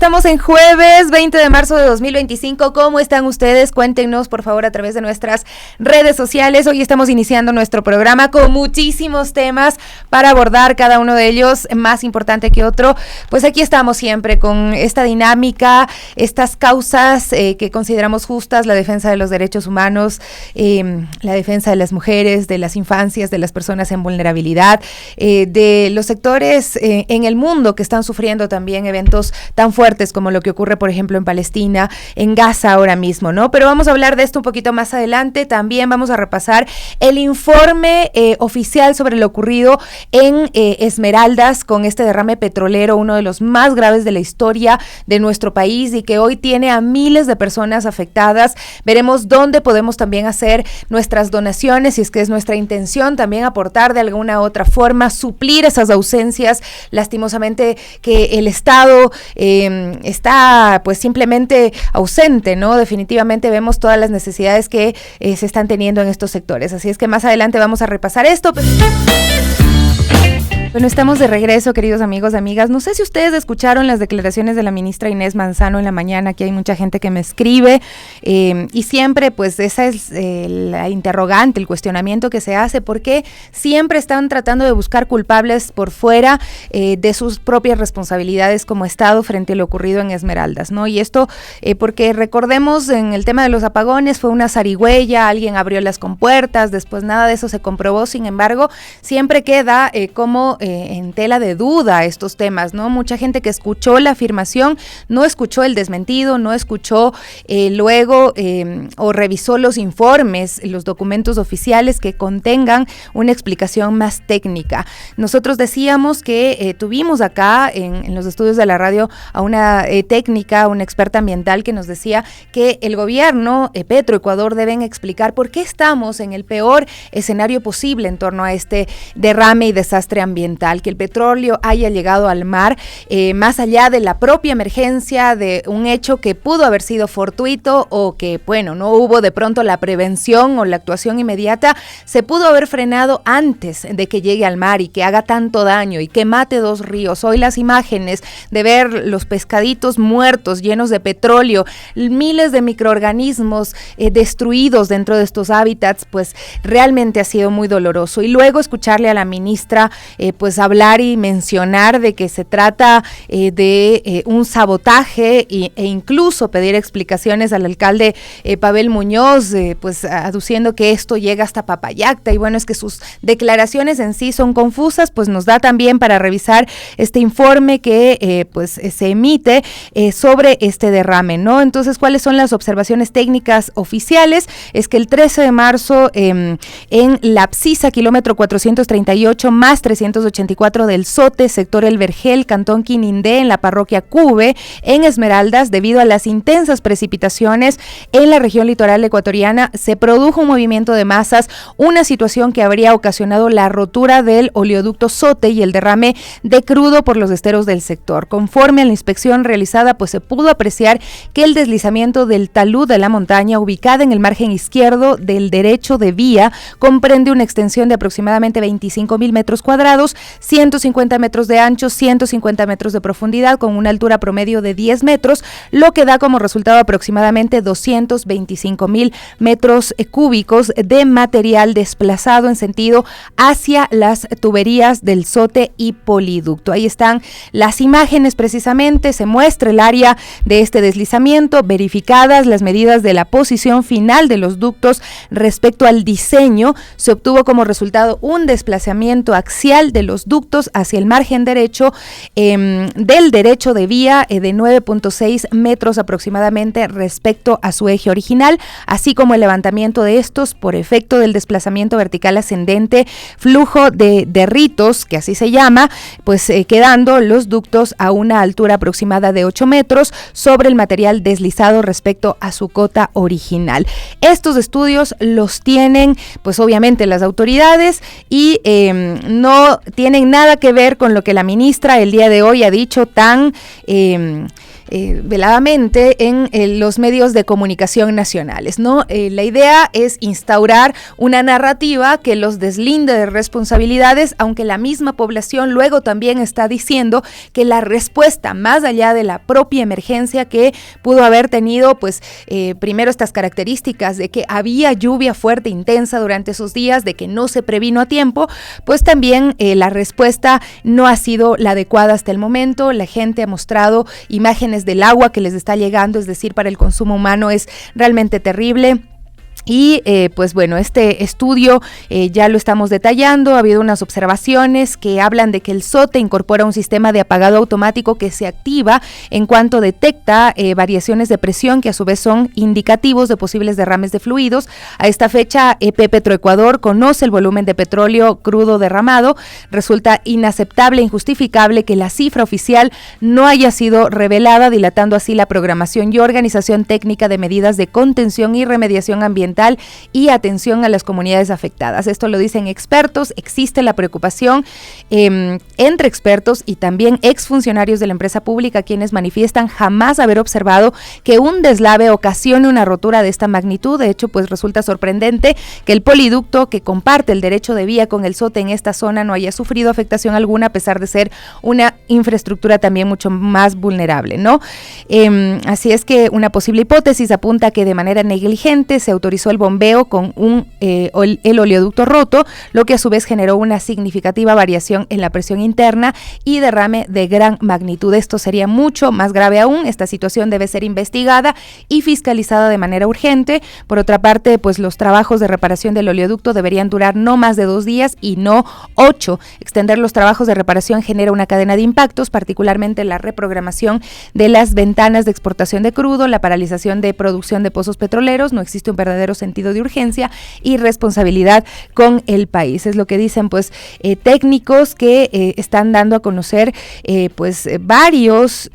estamos en jueves 20 de marzo de 2025. ¿Cómo están ustedes? Cuéntenos, por favor, a través de nuestras redes sociales. Hoy estamos iniciando nuestro programa con muchísimos temas para abordar, cada uno de ellos más importante que otro. Pues aquí estamos siempre con esta dinámica, estas causas que consideramos justas, la defensa de los derechos humanos, la defensa de las mujeres, de las infancias, de las personas en vulnerabilidad, de los sectores en el mundo que están sufriendo también eventos tan fuertes como lo que ocurre, por ejemplo, en Palestina, en Gaza ahora mismo, ¿no? Pero vamos a hablar de esto un poquito más adelante. También vamos a repasar el informe oficial sobre lo ocurrido en Esmeraldas con este derrame petrolero, uno de los más graves de la historia de nuestro país y que hoy tiene a miles de personas afectadas. Veremos dónde podemos también hacer nuestras donaciones, si es que es nuestra intención también aportar de alguna otra forma, suplir esas ausencias, lastimosamente que el Estado está pues simplemente ausente, ¿no? Definitivamente vemos todas las necesidades que se están teniendo en estos sectores, así es que más adelante vamos a repasar esto. Bueno, estamos de regreso, queridos amigos, amigas. No sé si ustedes escucharon las declaraciones de la ministra Inés Manzano en la mañana, que hay mucha gente que me escribe y siempre pues esa es la interrogante, el cuestionamiento que se hace, porque siempre están tratando de buscar culpables por fuera de sus propias responsabilidades como Estado frente a lo ocurrido en Esmeraldas, ¿no? Y esto porque recordemos en el tema de los apagones fue una zarigüeya, alguien abrió las compuertas, después nada de eso se comprobó, sin embargo, siempre queda como en tela de duda estos temas, ¿no? Mucha gente que escuchó la afirmación no escuchó el desmentido, no escuchó luego o revisó los informes, los documentos oficiales que contengan una explicación más técnica. Nosotros decíamos que tuvimos acá en los estudios de la radio a una técnica, una experta ambiental que nos decía que el gobierno, Petroecuador, deben explicar por qué estamos en el peor escenario posible en torno a este derrame y desastre ambiental, que el petróleo haya llegado al mar, más allá de la propia emergencia, de un hecho que pudo haber sido fortuito o que, bueno, no hubo de pronto la prevención o la actuación inmediata, se pudo haber frenado antes de que llegue al mar y que haga tanto daño y que mate 2 ríos. Hoy las imágenes de ver los pescaditos muertos, llenos de petróleo, miles de microorganismos destruidos dentro de estos hábitats, pues realmente ha sido muy doloroso. Y luego escucharle a la ministra pues hablar y mencionar de que se trata de un sabotaje e incluso pedir explicaciones al alcalde Pavel Muñoz, pues aduciendo que esto llega hasta Papayacta, y bueno, es que sus declaraciones en sí son confusas, pues nos da también para revisar este informe que pues se emite sobre este derrame, ¿no? Entonces, ¿cuáles son las observaciones técnicas oficiales? Es que el 13 de marzo en la Psisa, kilómetro 438 más 384 del Sote, sector El Vergel, cantón Quinindé, en la parroquia Cube, en Esmeraldas, debido a las intensas precipitaciones en la región litoral ecuatoriana, se produjo un movimiento de masas, una situación que habría ocasionado la rotura del oleoducto Sote y el derrame de crudo por los esteros del sector. Conforme a la inspección realizada, pues se pudo apreciar que el deslizamiento del talud de la montaña, ubicada en el margen izquierdo del derecho de vía, comprende una extensión de aproximadamente 25,000 metros cuadrados, 150 metros de ancho, 150 metros de profundidad, con una altura promedio de 10 metros, lo que da como resultado aproximadamente 225,000 metros cúbicos de material desplazado en sentido hacia las tuberías del Sote y Poliducto. Ahí están las imágenes precisamente, se muestra el área de este deslizamiento, verificadas las medidas de la posición final de los ductos respecto al diseño, se obtuvo como resultado un desplazamiento axial de los ductos hacia el margen derecho del derecho de vía de 9.6 metros aproximadamente respecto a su eje original, así como el levantamiento de estos por efecto del desplazamiento vertical ascendente, flujo de derritos, que así se llama, pues quedando los ductos a una altura aproximada de 8 metros sobre el material deslizado respecto a su cota original. Estos estudios los tienen pues obviamente las autoridades y no tienen nada que ver con lo que la ministra el día de hoy ha dicho tan veladamente en los medios de comunicación nacionales, ¿no? La idea es instaurar una narrativa que los deslinde de responsabilidades, aunque la misma población luego también está diciendo que la respuesta, más allá de la propia emergencia que pudo haber tenido, pues primero estas características de que había lluvia fuerte, intensa durante esos días, de que no se previno a tiempo, pues también la respuesta no ha sido la adecuada hasta el momento. La gente ha mostrado imágenes del agua que les está llegando, es decir, para el consumo humano es realmente terrible. Y pues bueno, este estudio ya lo estamos detallando. Ha habido unas observaciones que hablan de que el SOTE incorpora un sistema de apagado automático que se activa en cuanto detecta variaciones de presión que a su vez son indicativos de posibles derrames de fluidos. A esta fecha, Petroecuador conoce el volumen de petróleo crudo derramado. Resulta inaceptable e injustificable que la cifra oficial no haya sido revelada, dilatando así la programación y organización técnica de medidas de contención y remediación ambiental y atención a las comunidades afectadas. Esto lo dicen expertos. Existe la preocupación entre expertos y también exfuncionarios de la empresa pública, quienes manifiestan jamás haber observado que un deslave ocasione una rotura de esta magnitud. De hecho, pues resulta sorprendente que el poliducto que comparte el derecho de vía con el SOTE en esta zona no haya sufrido afectación alguna, a pesar de ser una infraestructura también mucho más vulnerable, ¿no? Así es que una posible hipótesis apunta a que de manera negligente se autorizó el bombeo con el oleoducto roto, lo que a su vez generó una significativa variación en la presión interna y derrame de gran magnitud. Esto sería mucho más grave aún. Esta situación debe ser investigada y fiscalizada de manera urgente. Por otra parte, pues los trabajos de reparación del oleoducto deberían durar no más de 2 días y no 8. Extender los trabajos de reparación genera una cadena de impactos, particularmente la reprogramación de las ventanas de exportación de crudo, la paralización de producción de pozos petroleros. No existe un verdadero sentido de urgencia y responsabilidad con el país. Es lo que dicen pues técnicos que están dando a conocer pues varios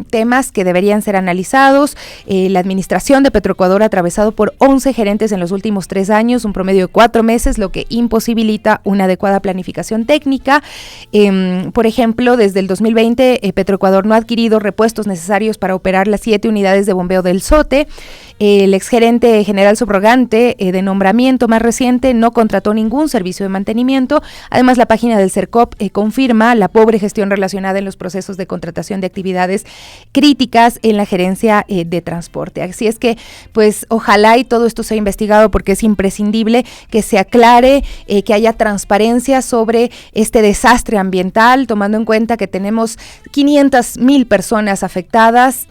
temas que deberían ser analizados. La administración de Petroecuador ha atravesado por 11 gerentes en los últimos 3 años, un promedio de 4 meses, lo que imposibilita una adecuada planificación técnica. Por ejemplo, desde el 2020 Petroecuador no ha adquirido repuestos necesarios para operar las 7 unidades de bombeo del SOTE. El exgerente general subrogante de nombramiento más reciente no contrató ningún servicio de mantenimiento. Además, la página del CERCOP confirma la pobre gestión relacionada en los procesos de contratación de actividades críticas en la gerencia de transporte. Así es que, pues, ojalá y todo esto sea investigado, porque es imprescindible que se aclare, que haya transparencia sobre este desastre ambiental, tomando en cuenta que tenemos 500,000 personas afectadas,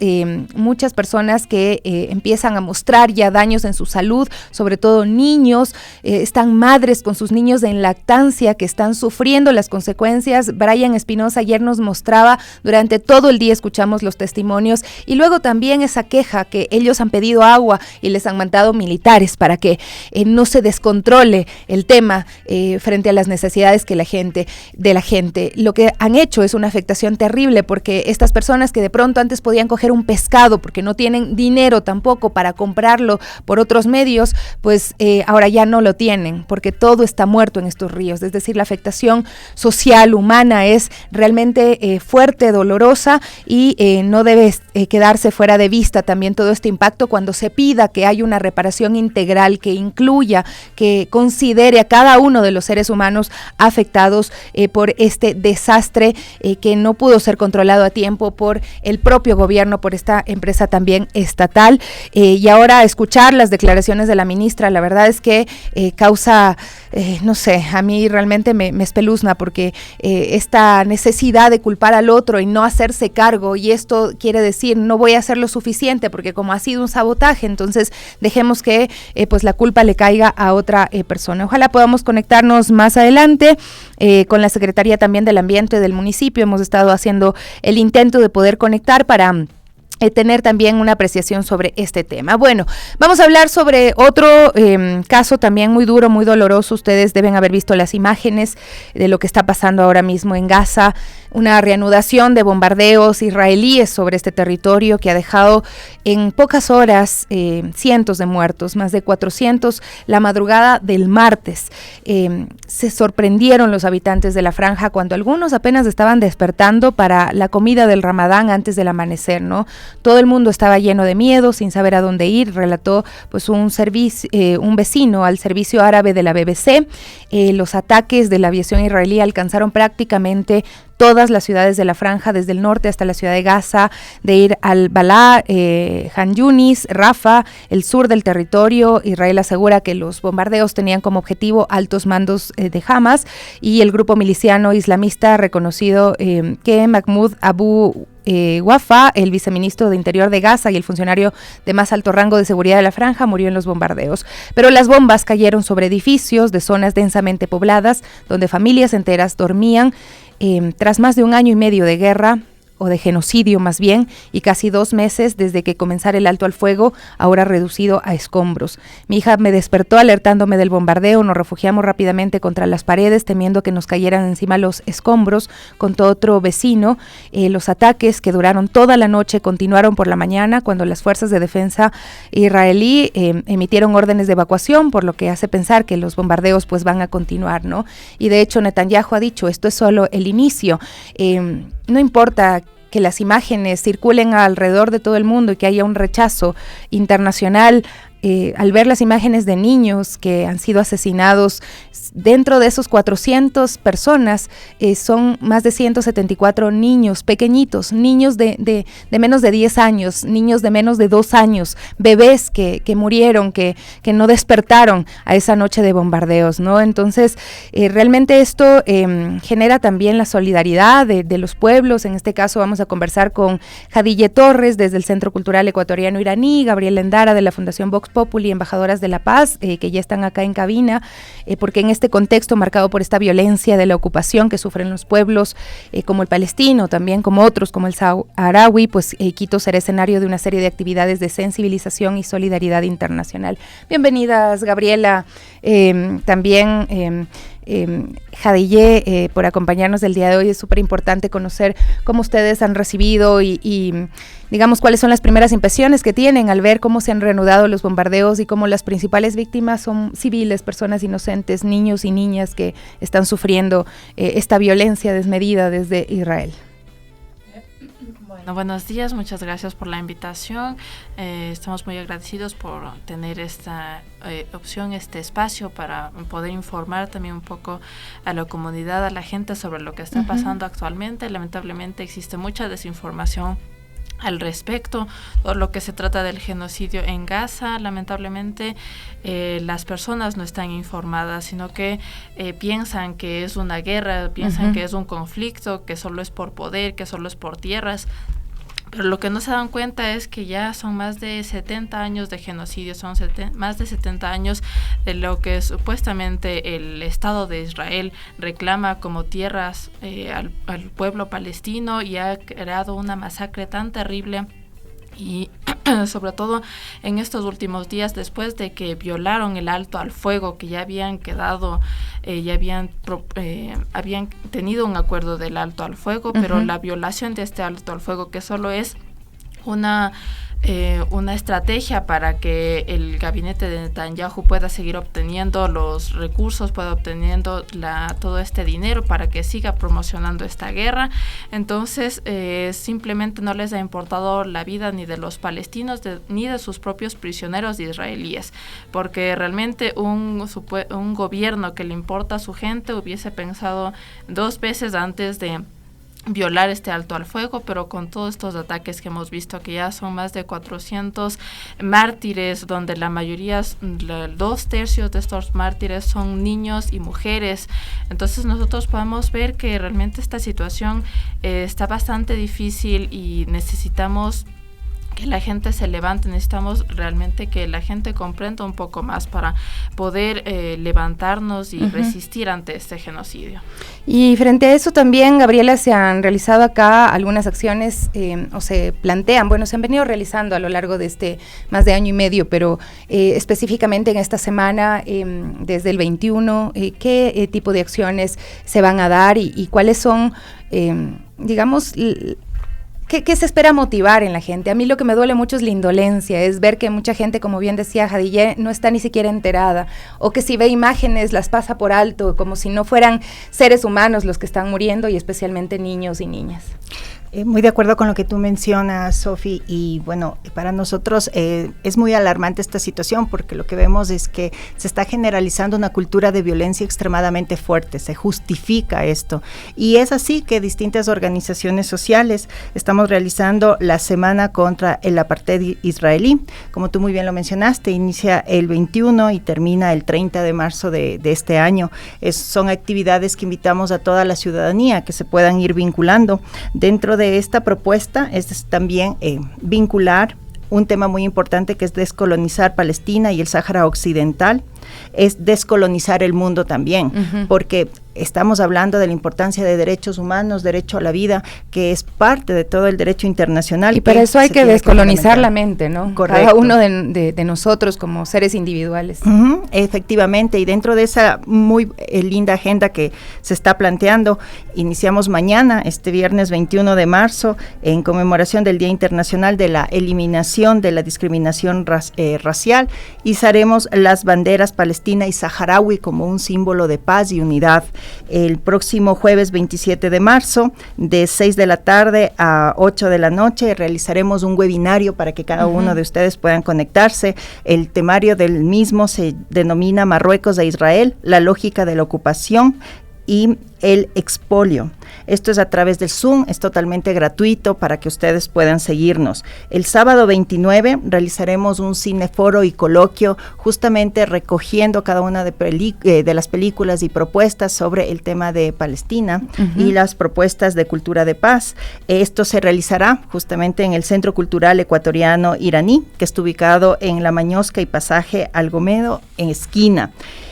muchas personas que empiezan a mostrar ya daños en su salud, sobre todo niños. Están madres con sus niños en lactancia que están sufriendo las consecuencias. Brian Espinosa ayer nos mostraba, durante todo el día escuchamos los testimonios, y luego también esa queja que ellos han pedido agua y les han mandado militares para que no se descontrole el tema frente a las necesidades de la gente. Lo que han hecho es una afectación terrible, porque estas personas que de pronto antes podían coger un pescado porque no tienen dinero tampoco para comprarlo por otros medios, pues ahora ya no lo tienen, porque todo está muerto en estos ríos. Es decir, la afectación social, humana, es realmente fuerte, dolorosa, y no debe quedarse fuera de vista también todo este impacto cuando se pida que haya una reparación integral que incluya, que considere a cada uno de los seres humanos afectados por este desastre que no pudo ser controlado a tiempo por el propio gobierno, por esta empresa también estatal. Y ahora escuchar las declaraciones de la ministra, la verdad es que causa, no sé, a mí realmente me espeluzna, porque esta necesidad de culpar al otro y no hacerse cargo, y esto quiere decir no voy a hacer lo suficiente porque como ha sido un sabotaje, entonces dejemos que pues la culpa le caiga a otra persona. Ojalá podamos conectarnos más adelante con la Secretaría también del Ambiente del municipio. Hemos estado haciendo el intento de poder conectar para tener también una apreciación sobre este tema. Bueno, vamos a hablar sobre otro caso también muy duro, muy doloroso. Ustedes deben haber visto las imágenes de lo que está pasando ahora mismo en Gaza, una reanudación de bombardeos israelíes sobre este territorio que ha dejado en pocas horas cientos de muertos, más de 400 la madrugada del martes. Se sorprendieron los habitantes de la franja cuando algunos apenas estaban despertando para la comida del Ramadán antes del amanecer, ¿no? todo el mundo estaba lleno de miedo, sin saber a dónde ir, relató pues un vecino al servicio árabe de la BBC. Los ataques de la aviación israelí alcanzaron prácticamente todas las ciudades de la franja, desde el norte hasta la ciudad de Gaza, de Ir al-Balá, Han Yunis, Rafa, el sur del territorio. Israel asegura que los bombardeos tenían como objetivo altos mandos de Hamas y el grupo miliciano islamista reconocido que Mahmoud Abu Wafa, el viceministro de Interior de Gaza y el funcionario de más alto rango de seguridad de la franja, murió en los bombardeos. Pero las bombas cayeron sobre edificios de zonas densamente pobladas, donde familias enteras dormían. Tras más de 1 año y medio de guerra, o de genocidio más bien, y casi 2 meses desde que comenzara el alto al fuego, ahora reducido a escombros. Mi hija me despertó alertándome del bombardeo, nos refugiamos rápidamente contra las paredes, temiendo que nos cayeran encima los escombros, contó otro vecino. Los ataques, que duraron toda la noche, continuaron por la mañana, cuando las fuerzas de defensa israelí emitieron órdenes de evacuación, por lo que hace pensar que los bombardeos pues van a continuar, ¿no? Y de hecho Netanyahu ha dicho, esto es solo el inicio. No importa que las imágenes circulen alrededor de todo el mundo y que haya un rechazo internacional, al ver las imágenes de niños que han sido asesinados, dentro de esos 400 personas son más de 174 niños pequeñitos, niños de menos de 10 años, niños de menos de 2 años, bebés que murieron, que no despertaron a esa noche de bombardeos, ¿no? Entonces, realmente esto genera también la solidaridad de los pueblos. En este caso vamos a conversar con Jadille Torres desde el Centro Cultural Ecuatoriano Iraní, Gabriela Endara de la Fundación Vox Populi, embajadoras de la paz, que ya están acá en cabina, porque en este contexto marcado por esta violencia de la ocupación que sufren los pueblos, como el palestino, también como otros, como el saharaui, pues Quito será escenario de una serie de actividades de sensibilización y solidaridad internacional. Bienvenidas, Gabriela, también Jadille, por acompañarnos el día de hoy. Es súper importante conocer cómo ustedes han recibido y digamos cuáles son las primeras impresiones que tienen al ver cómo se han reanudado los bombardeos y cómo las principales víctimas son civiles, personas inocentes, niños y niñas que están sufriendo esta violencia desmedida desde Israel. Bueno, buenos días, muchas gracias por la invitación. Estamos muy agradecidos por tener esta opción, este espacio para poder informar también un poco a la comunidad, a la gente sobre lo que está pasando actualmente. Lamentablemente existe mucha desinformación al respecto, todo lo que se trata del genocidio en Gaza. Lamentablemente las personas no están informadas, sino que piensan que es una guerra, piensan que es un conflicto, que solo es por poder, que solo es por tierras. Pero lo que no se dan cuenta es que ya son más de 70 años de genocidio, son más de 70 años de lo que supuestamente el Estado de Israel reclama como tierras al pueblo palestino, y ha creado una masacre tan terrible. Y sobre todo en estos últimos días, después de que violaron el alto al fuego, que ya habían quedado, habían tenido un acuerdo del alto al fuego, pero la violación de este alto al fuego, que solo es una estrategia para que el gabinete de Netanyahu pueda seguir obteniendo los recursos, pueda obteniendo todo este dinero para que siga promocionando esta guerra. Entonces simplemente no les ha importado la vida ni de los palestinos ni de sus propios prisioneros israelíes, porque realmente un gobierno que le importa a su gente hubiese pensado 2 veces antes de violar este alto al fuego. Pero con todos estos ataques que hemos visto, que ya son más de 400 mártires, donde la mayoría, 2/3 de estos mártires son niños y mujeres, entonces nosotros podemos ver que realmente esta situación está bastante difícil y necesitamos que la gente se levante, necesitamos realmente que la gente comprenda un poco más para poder levantarnos y resistir ante este genocidio. Y frente a eso también, Gabriela, se han realizado acá algunas acciones o se plantean, bueno, se han venido realizando a lo largo de este más de año y medio, pero específicamente en esta semana, desde el 21, ¿qué tipo de acciones se van a dar y cuáles son, digamos, ¿Qué se espera motivar en la gente? A mí lo que me duele mucho es la indolencia, es ver que mucha gente, como bien decía Jadille, no está ni siquiera enterada, o que si ve imágenes las pasa por alto, como si no fueran seres humanos los que están muriendo, y especialmente niños y niñas. Muy de acuerdo con lo que tú mencionas, Sofi, y bueno, para nosotros es muy alarmante esta situación porque lo que vemos es que se está generalizando una cultura de violencia extremadamente fuerte, se justifica esto, y es así que distintas organizaciones sociales estamos realizando la Semana contra el Apartheid israelí, como tú muy bien lo mencionaste, inicia el 21 y termina el 30 de marzo de este año. Son actividades que invitamos a toda la ciudadanía que se puedan ir vinculando. Dentro de esta propuesta es también vincular un tema muy importante que es descolonizar Palestina y el Sáhara Occidental, es descolonizar el mundo también, porque estamos hablando de la importancia de derechos humanos, derecho a la vida, que es parte de todo el derecho internacional. Y para eso hay que descolonizar la mente, ¿no? Correcto. Cada uno de nosotros como seres individuales. Efectivamente, y dentro de esa muy linda agenda que se está planteando, iniciamos mañana, este viernes 21 de marzo, en conmemoración del Día Internacional de la Eliminación de la Discriminación Racial, izaremos las banderas palestina y saharaui como un símbolo de paz y unidad. El próximo jueves 27 de marzo, de 6 de la tarde a 8 de la noche, realizaremos un webinario para que cada uno de ustedes puedan conectarse. El temario del mismo se denomina Marruecos e Israel, la lógica de la ocupación y el expolio. Esto es a través del Zoom, es totalmente gratuito para que ustedes puedan seguirnos. El sábado 29 realizaremos un cineforo y coloquio justamente recogiendo cada una de las películas y propuestas sobre el tema de Palestina y las propuestas de cultura de paz. Esto se realizará justamente en el Centro Cultural Ecuatoriano Iraní, que está ubicado en La Mañosca y Pasaje Algomedo, en esquina.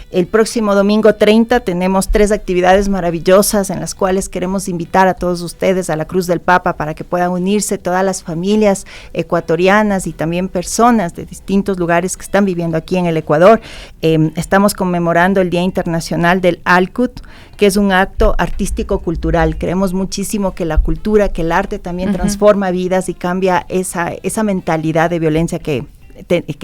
El próximo domingo 30 tenemos 3 actividades maravillosas en las cuales queremos invitar a todos ustedes a la Cruz del Papa para que puedan unirse todas las familias ecuatorianas y también personas de distintos lugares que están viviendo aquí en el Ecuador. Estamos conmemorando el Día Internacional del Al-Quds, que es un acto artístico-cultural. Creemos muchísimo que la cultura, que el arte también transforma vidas y cambia esa mentalidad de violencia que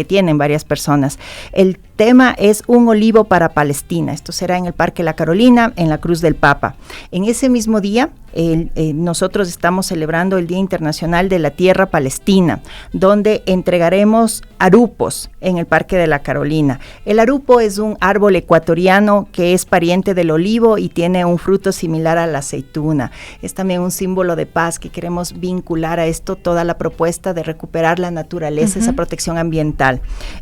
tienen varias personas. El tema es un olivo para Palestina. Esto será en el Parque La Carolina, en la Cruz del Papa. En ese mismo día, nosotros estamos celebrando el Día Internacional de la Tierra Palestina, donde entregaremos arupos en el Parque de la Carolina. El arupo es un árbol ecuatoriano que es pariente del olivo y tiene un fruto similar a la aceituna. Es también un símbolo de paz que queremos vincular a esto, toda la propuesta de recuperar la naturaleza, esa protección ambiental.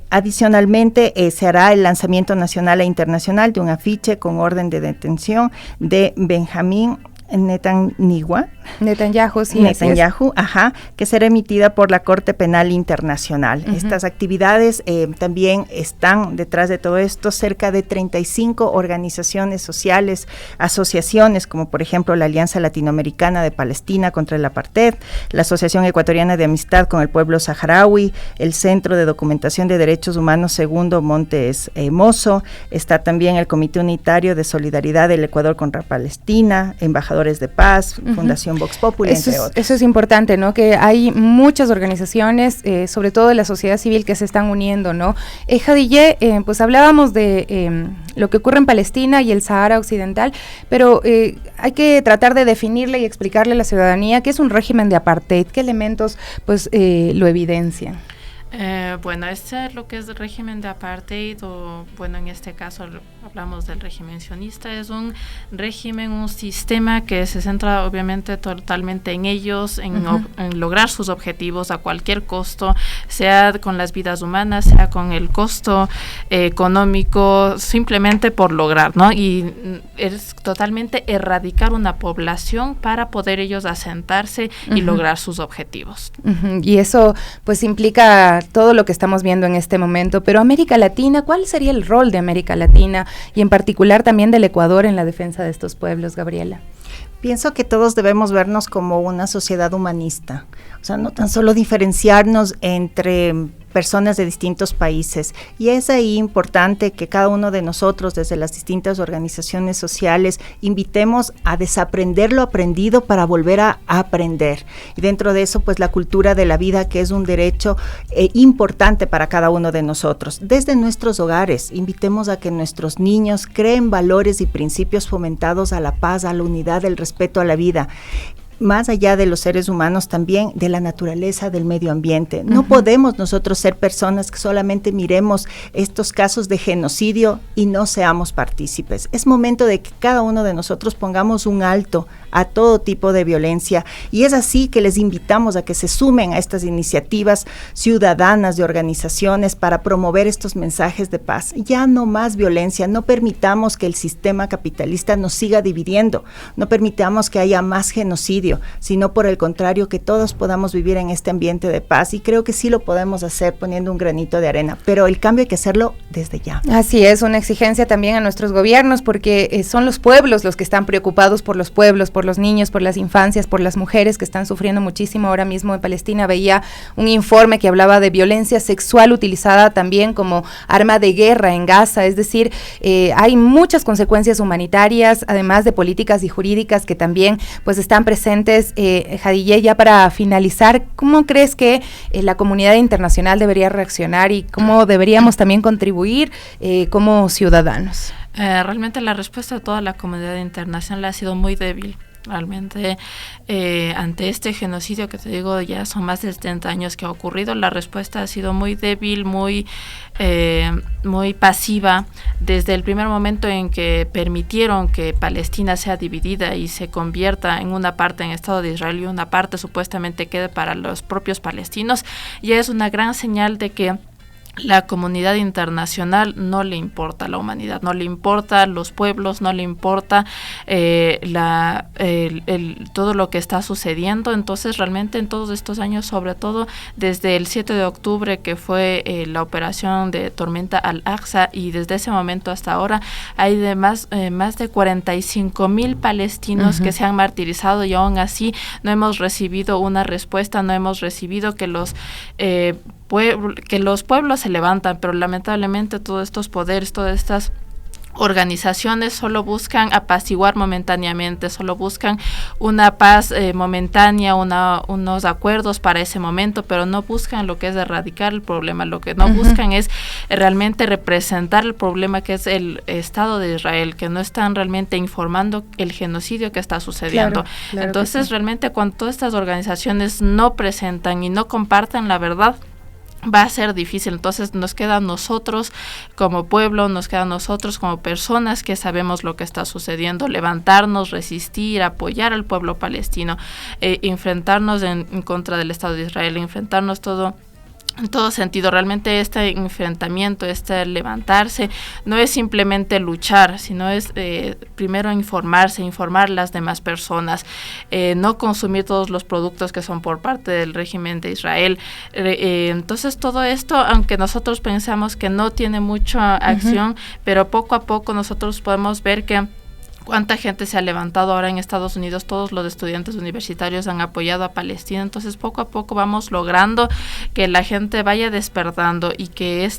Adicionalmente, se hará el lanzamiento nacional e internacional de un afiche con orden de detención de Benjamín Netanyahu, que será emitida por la Corte Penal Internacional. Estas actividades también están detrás de todo esto, cerca de 35 organizaciones sociales, asociaciones, como por ejemplo la Alianza Latinoamericana de Palestina contra el Apartheid, la Asociación Ecuatoriana de Amistad con el Pueblo Saharaui, el Centro de Documentación de Derechos Humanos Segundo Montes Mozo, está también el Comité Unitario de Solidaridad del Ecuador contra Palestina, Embajadores de Paz, Fundación Vox Populi, entre otros. Eso es importante, ¿no? Que hay muchas organizaciones, sobre todo de la sociedad civil, que se están uniendo, ¿no? Khadijeh, pues hablábamos de lo que ocurre en Palestina y el Sahara Occidental, pero hay que tratar de definirle y explicarle a la ciudadanía qué es un régimen de apartheid, qué elementos pues lo evidencian. Bueno, lo que es el régimen de apartheid, o bueno, en este caso hablamos del régimen sionista, es un régimen, un sistema que se centra obviamente totalmente en ellos, en lograr sus objetivos a cualquier costo, sea con las vidas humanas, sea con el costo económico, simplemente por lograr, ¿no? Y es totalmente erradicar una población para poder ellos asentarse y lograr sus objetivos. Y eso pues implica todo lo que estamos viendo en este momento, pero América Latina, ¿cuál sería el rol de América Latina y en particular también del Ecuador en la defensa de estos pueblos, Gabriela? Pienso que todos debemos vernos como una sociedad humanista, o sea, no tan solo diferenciarnos entre personas de distintos países, y es ahí importante que cada uno de nosotros desde las distintas organizaciones sociales invitemos a desaprender lo aprendido para volver a aprender, y dentro de eso pues la cultura de la vida, que es un derecho importante para cada uno de nosotros. Desde nuestros hogares invitemos a que nuestros niños creen valores y principios fomentados a la paz, a la unidad, el respeto a la vida. más allá de los seres humanos, también de la naturaleza, del medio ambiente. No podemos nosotros ser personas que solamente miremos estos casos de genocidio y no seamos partícipes. Es momento de que cada uno de nosotros pongamos un alto a todo tipo de violencia, y es así que les invitamos a que se sumen a estas iniciativas ciudadanas de organizaciones para promover estos mensajes de paz. Ya no más violencia, no permitamos que el sistema capitalista nos siga dividiendo, no permitamos que haya más genocidio, sino por el contrario, que todos podamos vivir en este ambiente de paz, y creo que sí lo podemos hacer poniendo un granito de arena, pero el cambio hay que hacerlo desde ya. Así es, una exigencia también a nuestros gobiernos, porque son los pueblos los que están preocupados por los pueblos, por los niños, por las infancias, por las mujeres que están sufriendo muchísimo ahora mismo en Palestina. Veía un informe que hablaba de violencia sexual utilizada también como arma de guerra en Gaza, es decir, hay muchas consecuencias humanitarias, además de políticas y jurídicas que también pues están presentes. Khadijeh, ya para finalizar, ¿cómo crees que la comunidad internacional debería reaccionar y cómo deberíamos también contribuir como ciudadanos? Realmente la respuesta de toda la comunidad internacional ha sido muy débil. Realmente ante este genocidio que te digo ya son más de 70 años que ha ocurrido, la respuesta ha sido muy débil, muy pasiva. Desde el primer momento en que permitieron que Palestina sea dividida y se convierta en una parte en Estado de Israel y una parte supuestamente quede para los propios palestinos, ya es una gran señal de que la comunidad internacional no le importa la humanidad, no le importa los pueblos, no le importa todo lo que está sucediendo. Entonces realmente en todos estos años, sobre todo desde el 7 de octubre que fue la operación de Tormenta Al-Aqsa, y desde ese momento hasta ahora hay más de 45,000 palestinos que se han martirizado, y aún así no hemos recibido una respuesta, no hemos recibido que los pueblos se levantan, pero lamentablemente todos estos poderes, todas estas organizaciones solo buscan apaciguar momentáneamente, solo buscan una paz momentánea, unos acuerdos para ese momento, pero no buscan lo que es erradicar el problema, lo que no buscan es realmente representar el problema que es el Estado de Israel, que no están realmente informando el genocidio que está sucediendo. Claro, entonces realmente cuando todas estas organizaciones no presentan y no comparten la verdad, va a ser difícil. Entonces nos queda a nosotros como pueblo, nos queda a nosotros como personas que sabemos lo que está sucediendo, levantarnos, resistir, apoyar al pueblo palestino, enfrentarnos en contra del Estado de Israel, enfrentarnos en todo sentido. Realmente este enfrentamiento, este levantarse, no es simplemente luchar, sino es primero informarse, informar a las demás personas, no consumir todos los productos que son por parte del régimen de Israel. Entonces todo esto, aunque nosotros pensamos que no tiene mucha acción, pero poco a poco nosotros podemos ver que cuánta gente se ha levantado ahora en Estados Unidos. Todos los estudiantes universitarios han apoyado a Palestina. Entonces poco a poco vamos logrando que la gente vaya despertando, y que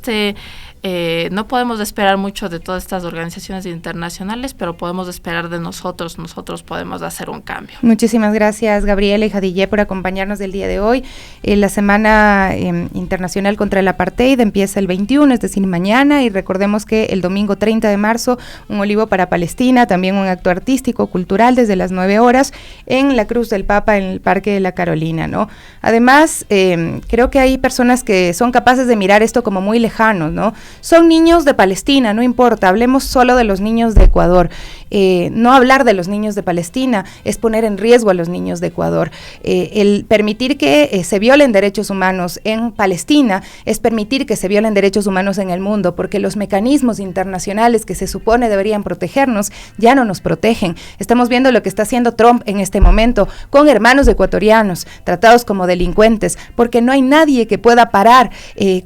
no podemos esperar mucho de todas estas organizaciones internacionales, pero podemos esperar de nosotros podemos hacer un cambio. Muchísimas gracias, Gabriela y Khadijeh, por acompañarnos del día de hoy. La Semana Internacional contra el Apartheid empieza el 21, es decir, mañana, y recordemos que el domingo 30 de marzo, un olivo para Palestina, también un acto artístico, cultural, desde las 9 horas, en la Cruz del Papa, en el Parque de la Carolina, ¿no? Además, creo que hay personas que son capaces de mirar esto como muy lejano, ¿no? Son niños de Palestina, no importa, hablemos solo de los niños de Ecuador. No hablar de los niños de Palestina es poner en riesgo a los niños de Ecuador. El permitir que se violen derechos humanos en Palestina es permitir que se violen derechos humanos en el mundo, porque los mecanismos internacionales que se supone deberían protegernos ya no nos protegen. Estamos viendo lo que está haciendo Trump en este momento con hermanos ecuatorianos tratados como delincuentes, porque no hay nadie que pueda parar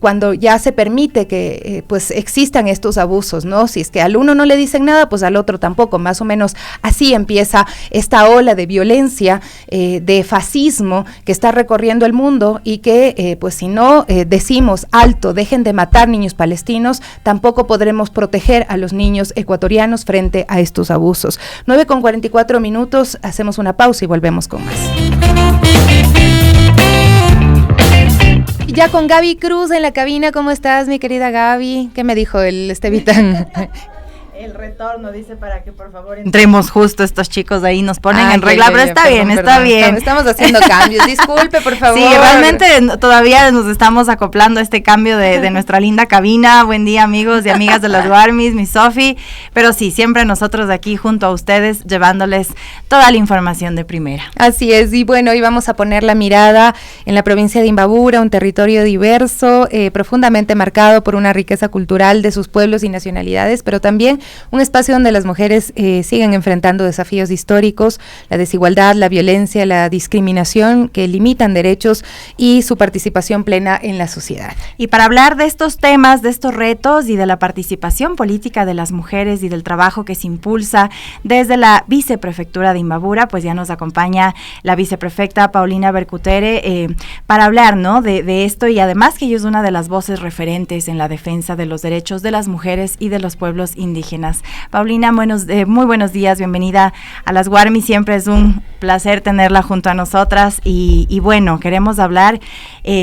cuando ya se permite que pues existan estos abusos, ¿no? Si es que al uno no le dicen nada, pues al otro tampoco. Más o menos así empieza esta ola de violencia, de fascismo que está recorriendo el mundo, y que pues si no decimos alto, dejen de matar niños palestinos, tampoco podremos proteger a los niños ecuatorianos frente a estos abusos. 9:44, hacemos una pausa y volvemos con más. Ya con Gaby Cruz en la cabina. ¿Cómo estás, mi querida Gaby? ¿Qué me dijo el Estevita? El retorno, dice, para que por favor entremos justo, estos chicos ahí nos ponen en regla, pero está bien, está bien. Estamos haciendo cambios, disculpe, por favor. Sí, realmente todavía nos estamos acoplando a este cambio de nuestra linda cabina. Buen día, amigos y amigas de las Guarmis, mi Sofi, pero sí, siempre nosotros aquí junto a ustedes, llevándoles toda la información de primera. Así es, y bueno, hoy vamos a poner la mirada en la provincia de Imbabura, un territorio diverso, profundamente marcado por una riqueza cultural de sus pueblos y nacionalidades, pero también un espacio donde las mujeres siguen enfrentando desafíos históricos, la desigualdad, la violencia, la discriminación que limitan derechos y su participación plena en la sociedad. Y para hablar de estos temas, de estos retos y de la participación política de las mujeres y del trabajo que se impulsa desde la viceprefectura de Imbabura, pues ya nos acompaña la viceprefecta Paulina Bercutere para hablar, ¿no?, de esto, y además que ella es una de las voces referentes en la defensa de los derechos de las mujeres y de los pueblos indígenas. Paulina, muy buenos días, bienvenida a las Guarmis, siempre es un placer tenerla junto a nosotras y bueno, queremos hablar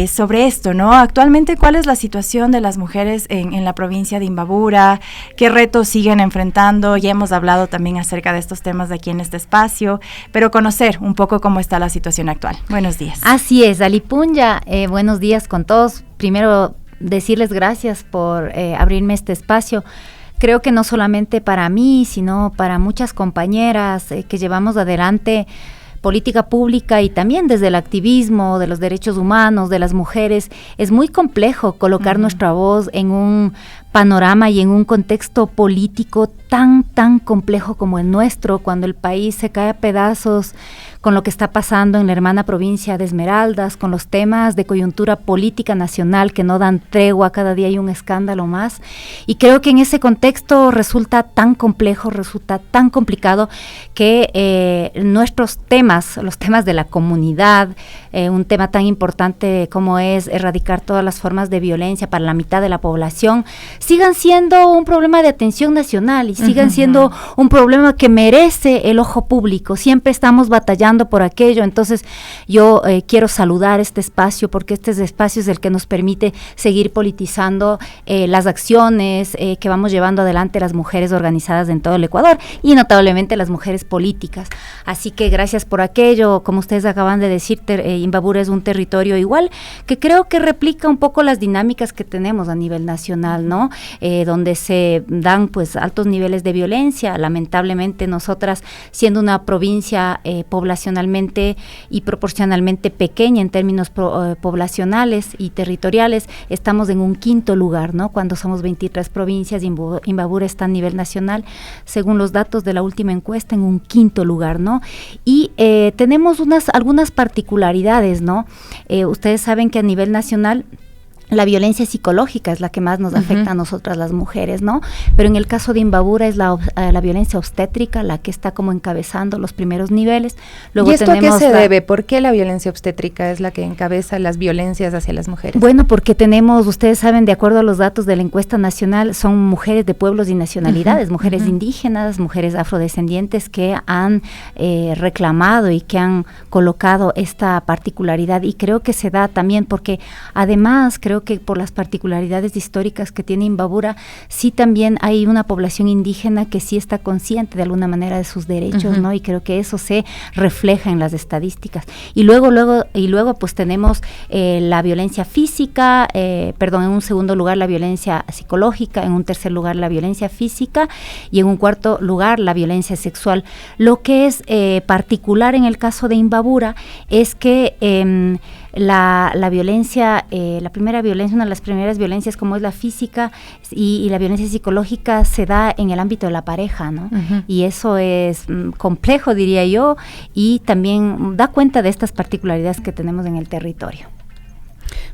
sobre esto, ¿no? Actualmente, ¿cuál es la situación de las mujeres en la provincia de Imbabura? ¿Qué retos siguen enfrentando? Ya hemos hablado también acerca de estos temas de aquí en este espacio, pero conocer un poco cómo está la situación actual. Buenos días. Así es, Alipunya, buenos días con todos. Primero, decirles gracias por abrirme este espacio. Creo que no solamente para mí, sino para muchas compañeras que llevamos adelante política pública y también desde el activismo de los derechos humanos, de las mujeres, es muy complejo colocar nuestra voz en un panorama y en un contexto político tan complejo como el nuestro, cuando el país se cae a pedazos con lo que está pasando en la hermana provincia de Esmeraldas, con los temas de coyuntura política nacional que no dan tregua, cada día hay un escándalo más, y creo que en ese contexto resulta tan complejo, resulta tan complicado que nuestros temas, los temas de la comunidad, un tema tan importante como es erradicar todas las formas de violencia para la mitad de la población, sigan siendo un problema de atención nacional y sigan siendo un problema que merece el ojo público. Siempre estamos batallando por aquello, entonces yo quiero saludar este espacio porque este espacio es el que nos permite seguir politizando las acciones que vamos llevando adelante las mujeres organizadas en todo el Ecuador y notablemente las mujeres políticas. Así que gracias por aquello. Como ustedes acaban de decir, Imbabura es un territorio igual que creo que replica un poco las dinámicas que tenemos a nivel nacional, ¿no? Donde se dan pues altos niveles de violencia. Lamentablemente nosotras, siendo una provincia poblacionalmente y proporcionalmente pequeña en términos poblacionales y territoriales, estamos en un quinto lugar, ¿no? Cuando somos 23 provincias, Imbabura está a nivel nacional, según los datos de la última encuesta, en un quinto lugar, ¿no? Y tenemos algunas particularidades, ¿no? Ustedes saben que a nivel nacional la violencia psicológica es la que más nos afecta a nosotras las mujeres, ¿no? Pero en el caso de Imbabura es la violencia obstétrica la que está como encabezando los primeros niveles. Luego ¿Y esto a qué se debe? ¿Por qué la violencia obstétrica es la que encabeza las violencias hacia las mujeres? Bueno, porque tenemos, ustedes saben, de acuerdo a los datos de la encuesta nacional, son mujeres de pueblos y nacionalidades, mujeres indígenas, mujeres afrodescendientes que han reclamado y que han colocado esta particularidad, y creo que se da también porque además creo que por las particularidades históricas que tiene Imbabura, sí también hay una población indígena que sí está consciente de alguna manera de sus derechos, ¿no? Y creo que eso se refleja en las estadísticas. Y luego pues tenemos la violencia física, en un segundo lugar la violencia psicológica, en un tercer lugar la violencia física y en un cuarto lugar la violencia sexual. Lo que es particular en el caso de Imbabura es que la violencia, la primera violencia, una de las primeras violencias como es la física y la violencia psicológica se da en el ámbito de la pareja, ¿no? Y eso es complejo, diría yo, y también da cuenta de estas particularidades que tenemos en el territorio.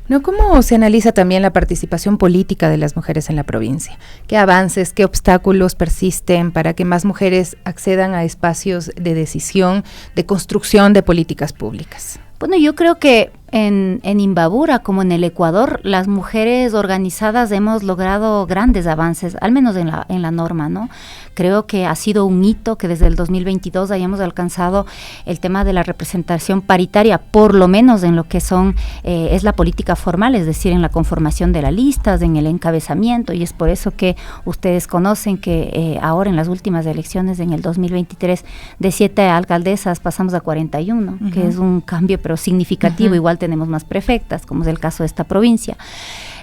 ¿No? ¿Cómo se analiza también la participación política de las mujeres en la provincia? ¿Qué avances, qué obstáculos persisten para que más mujeres accedan a espacios de decisión, de construcción de políticas públicas? Bueno, yo creo que en Imbabura como en el Ecuador, las mujeres organizadas hemos logrado grandes avances, al menos en la norma, ¿no? Creo que ha sido un hito que desde el 2022 hayamos alcanzado el tema de la representación paritaria, por lo menos en lo que es la política formal, es decir, en la conformación de las listas, en el encabezamiento, y es por eso que ustedes conocen que ahora en las últimas elecciones, en el 2023, de 7 alcaldesas pasamos a 41, que es un cambio pero significativo. Igual tenemos más prefectas, como es el caso de esta provincia.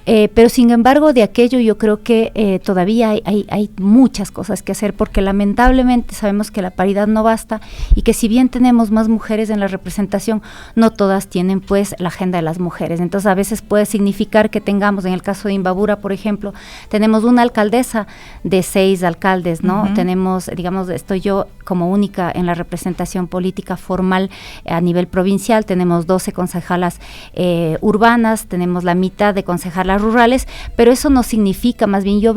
Pero sin embargo, de aquello yo creo que todavía hay muchas cosas que hacer, porque lamentablemente sabemos que la paridad no basta y que si bien tenemos más mujeres en la representación, no todas tienen pues la agenda de las mujeres. Entonces a veces puede significar que tengamos, en el caso de Imbabura, por ejemplo, tenemos una alcaldesa de 6 alcaldes, ¿no? Tenemos, digamos, estoy yo como única en la representación política formal a nivel provincial, tenemos 12 concejalas urbanas, tenemos la mitad de concejalas rurales, pero eso no significa, más bien yo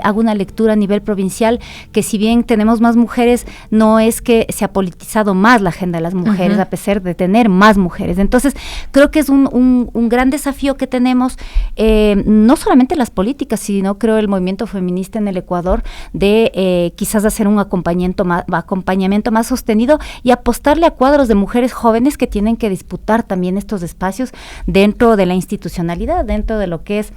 hago una lectura a nivel provincial, que si bien tenemos más mujeres, no es que se ha politizado más la agenda de las mujeres, a pesar de tener más mujeres. Entonces, creo que es un gran desafío que tenemos, no solamente las políticas, sino creo el movimiento feminista en el Ecuador, de quizás hacer un acompañamiento más sostenido y apostarle a cuadros de mujeres jóvenes que tienen que disputar también estos espacios dentro de la institucionalidad, dentro de lo que es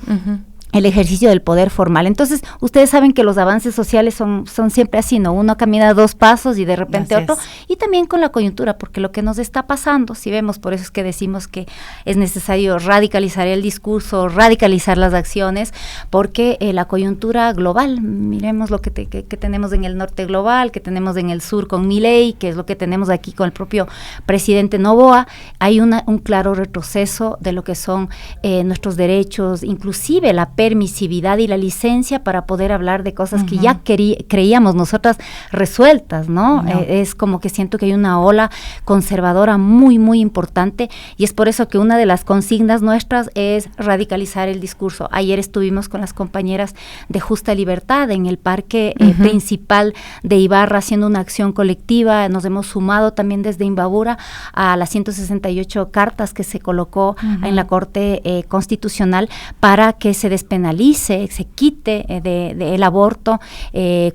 el ejercicio del poder formal. Entonces, ustedes saben que los avances sociales son siempre así, ¿no? Uno camina 2 pasos y de repente otro, y también con la coyuntura, porque lo que nos está pasando, si vemos, por eso es que decimos que es necesario radicalizar el discurso, radicalizar las acciones, porque la coyuntura global, miremos lo que tenemos en el norte global, que tenemos en el sur con Milei, que es lo que tenemos aquí con el propio presidente Noboa, hay un claro retroceso de lo que son nuestros derechos, inclusive la permisividad y la licencia para poder hablar de cosas que ya creíamos nosotras resueltas, ¿no? Es como que siento que hay una ola conservadora muy, muy importante, y es por eso que una de las consignas nuestras es radicalizar el discurso. Ayer estuvimos con las compañeras de Justa Libertad en el parque principal de Ibarra haciendo una acción colectiva. Nos hemos sumado también desde Imbabura a las 168 cartas que se colocó en la Corte Constitucional para que se penalice, se quite el aborto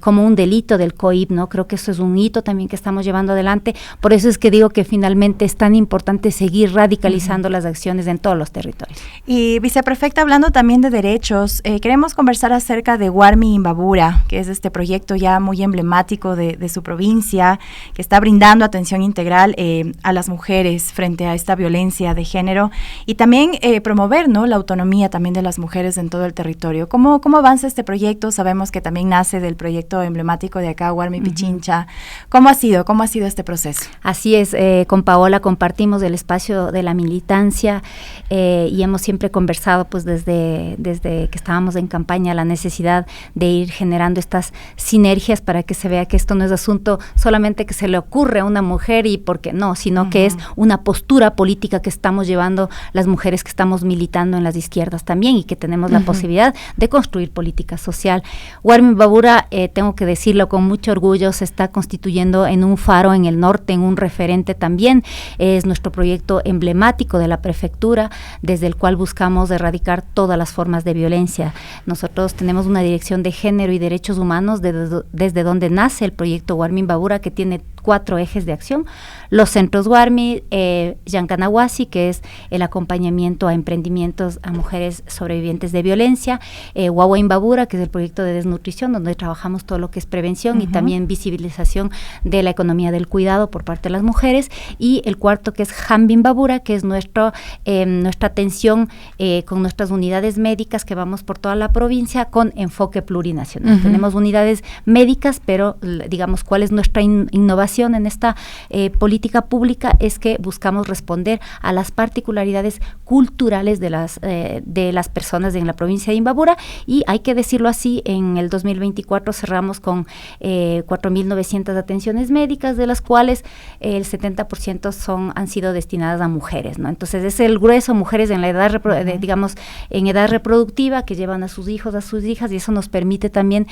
como un delito del COIP, ¿no? Creo que eso es un hito también que estamos llevando adelante. Por eso es que digo que finalmente es tan importante seguir radicalizando las acciones en todos los territorios. Y viceprefecta, hablando también de derechos, queremos conversar acerca de Warmi Imbabura, que es este proyecto ya muy emblemático de su provincia, que está brindando atención integral a las mujeres frente a esta violencia de género, y también promover, ¿no?, la autonomía también de las mujeres en todo el territorio. ¿Cómo avanza este proyecto? Sabemos que también nace del proyecto emblemático de acá, Warmi Pichincha. ¿Cómo ha sido este proceso? Así es, con Paola compartimos el espacio de la militancia y hemos siempre conversado pues desde que estábamos en campaña la necesidad de ir generando estas sinergias para que se vea que esto no es asunto solamente que se le ocurre a una mujer y porque no, sino que es una postura política que estamos llevando las mujeres que estamos militando en las izquierdas también y que tenemos la posibilidad de construir política social. Warmi Imbabura, tengo que decirlo con mucho orgullo, se está constituyendo en un faro en el norte, en un referente también. Es nuestro proyecto emblemático de la prefectura, desde el cual buscamos erradicar todas las formas de violencia. Nosotros tenemos una dirección de género y derechos humanos desde donde nace el proyecto Warmi Imbabura, que tiene 4 ejes de acción: los centros Warmi, Yancanahuasi, que es el acompañamiento a emprendimientos a mujeres sobrevivientes de violencia, Guagua Imbabura, que es el proyecto de desnutrición, donde trabajamos todo lo que es prevención y también visibilización de la economía del cuidado por parte de las mujeres, y el cuarto, que es Hambi Imbabura, que es nuestra atención con nuestras unidades médicas que vamos por toda la provincia con enfoque plurinacional. Tenemos unidades médicas, pero digamos, ¿cuál es nuestra innovación en esta política pública? Es que buscamos responder a las particularidades culturales de las personas en la provincia de Imbabura, y hay que decirlo así, en el 2024 cerramos con 4.900 atenciones médicas, de las cuales el 70% han sido destinadas a mujeres, ¿no? Entonces es el grueso, mujeres en la edad, en edad reproductiva, que llevan a sus hijos, a sus hijas, y eso nos permite también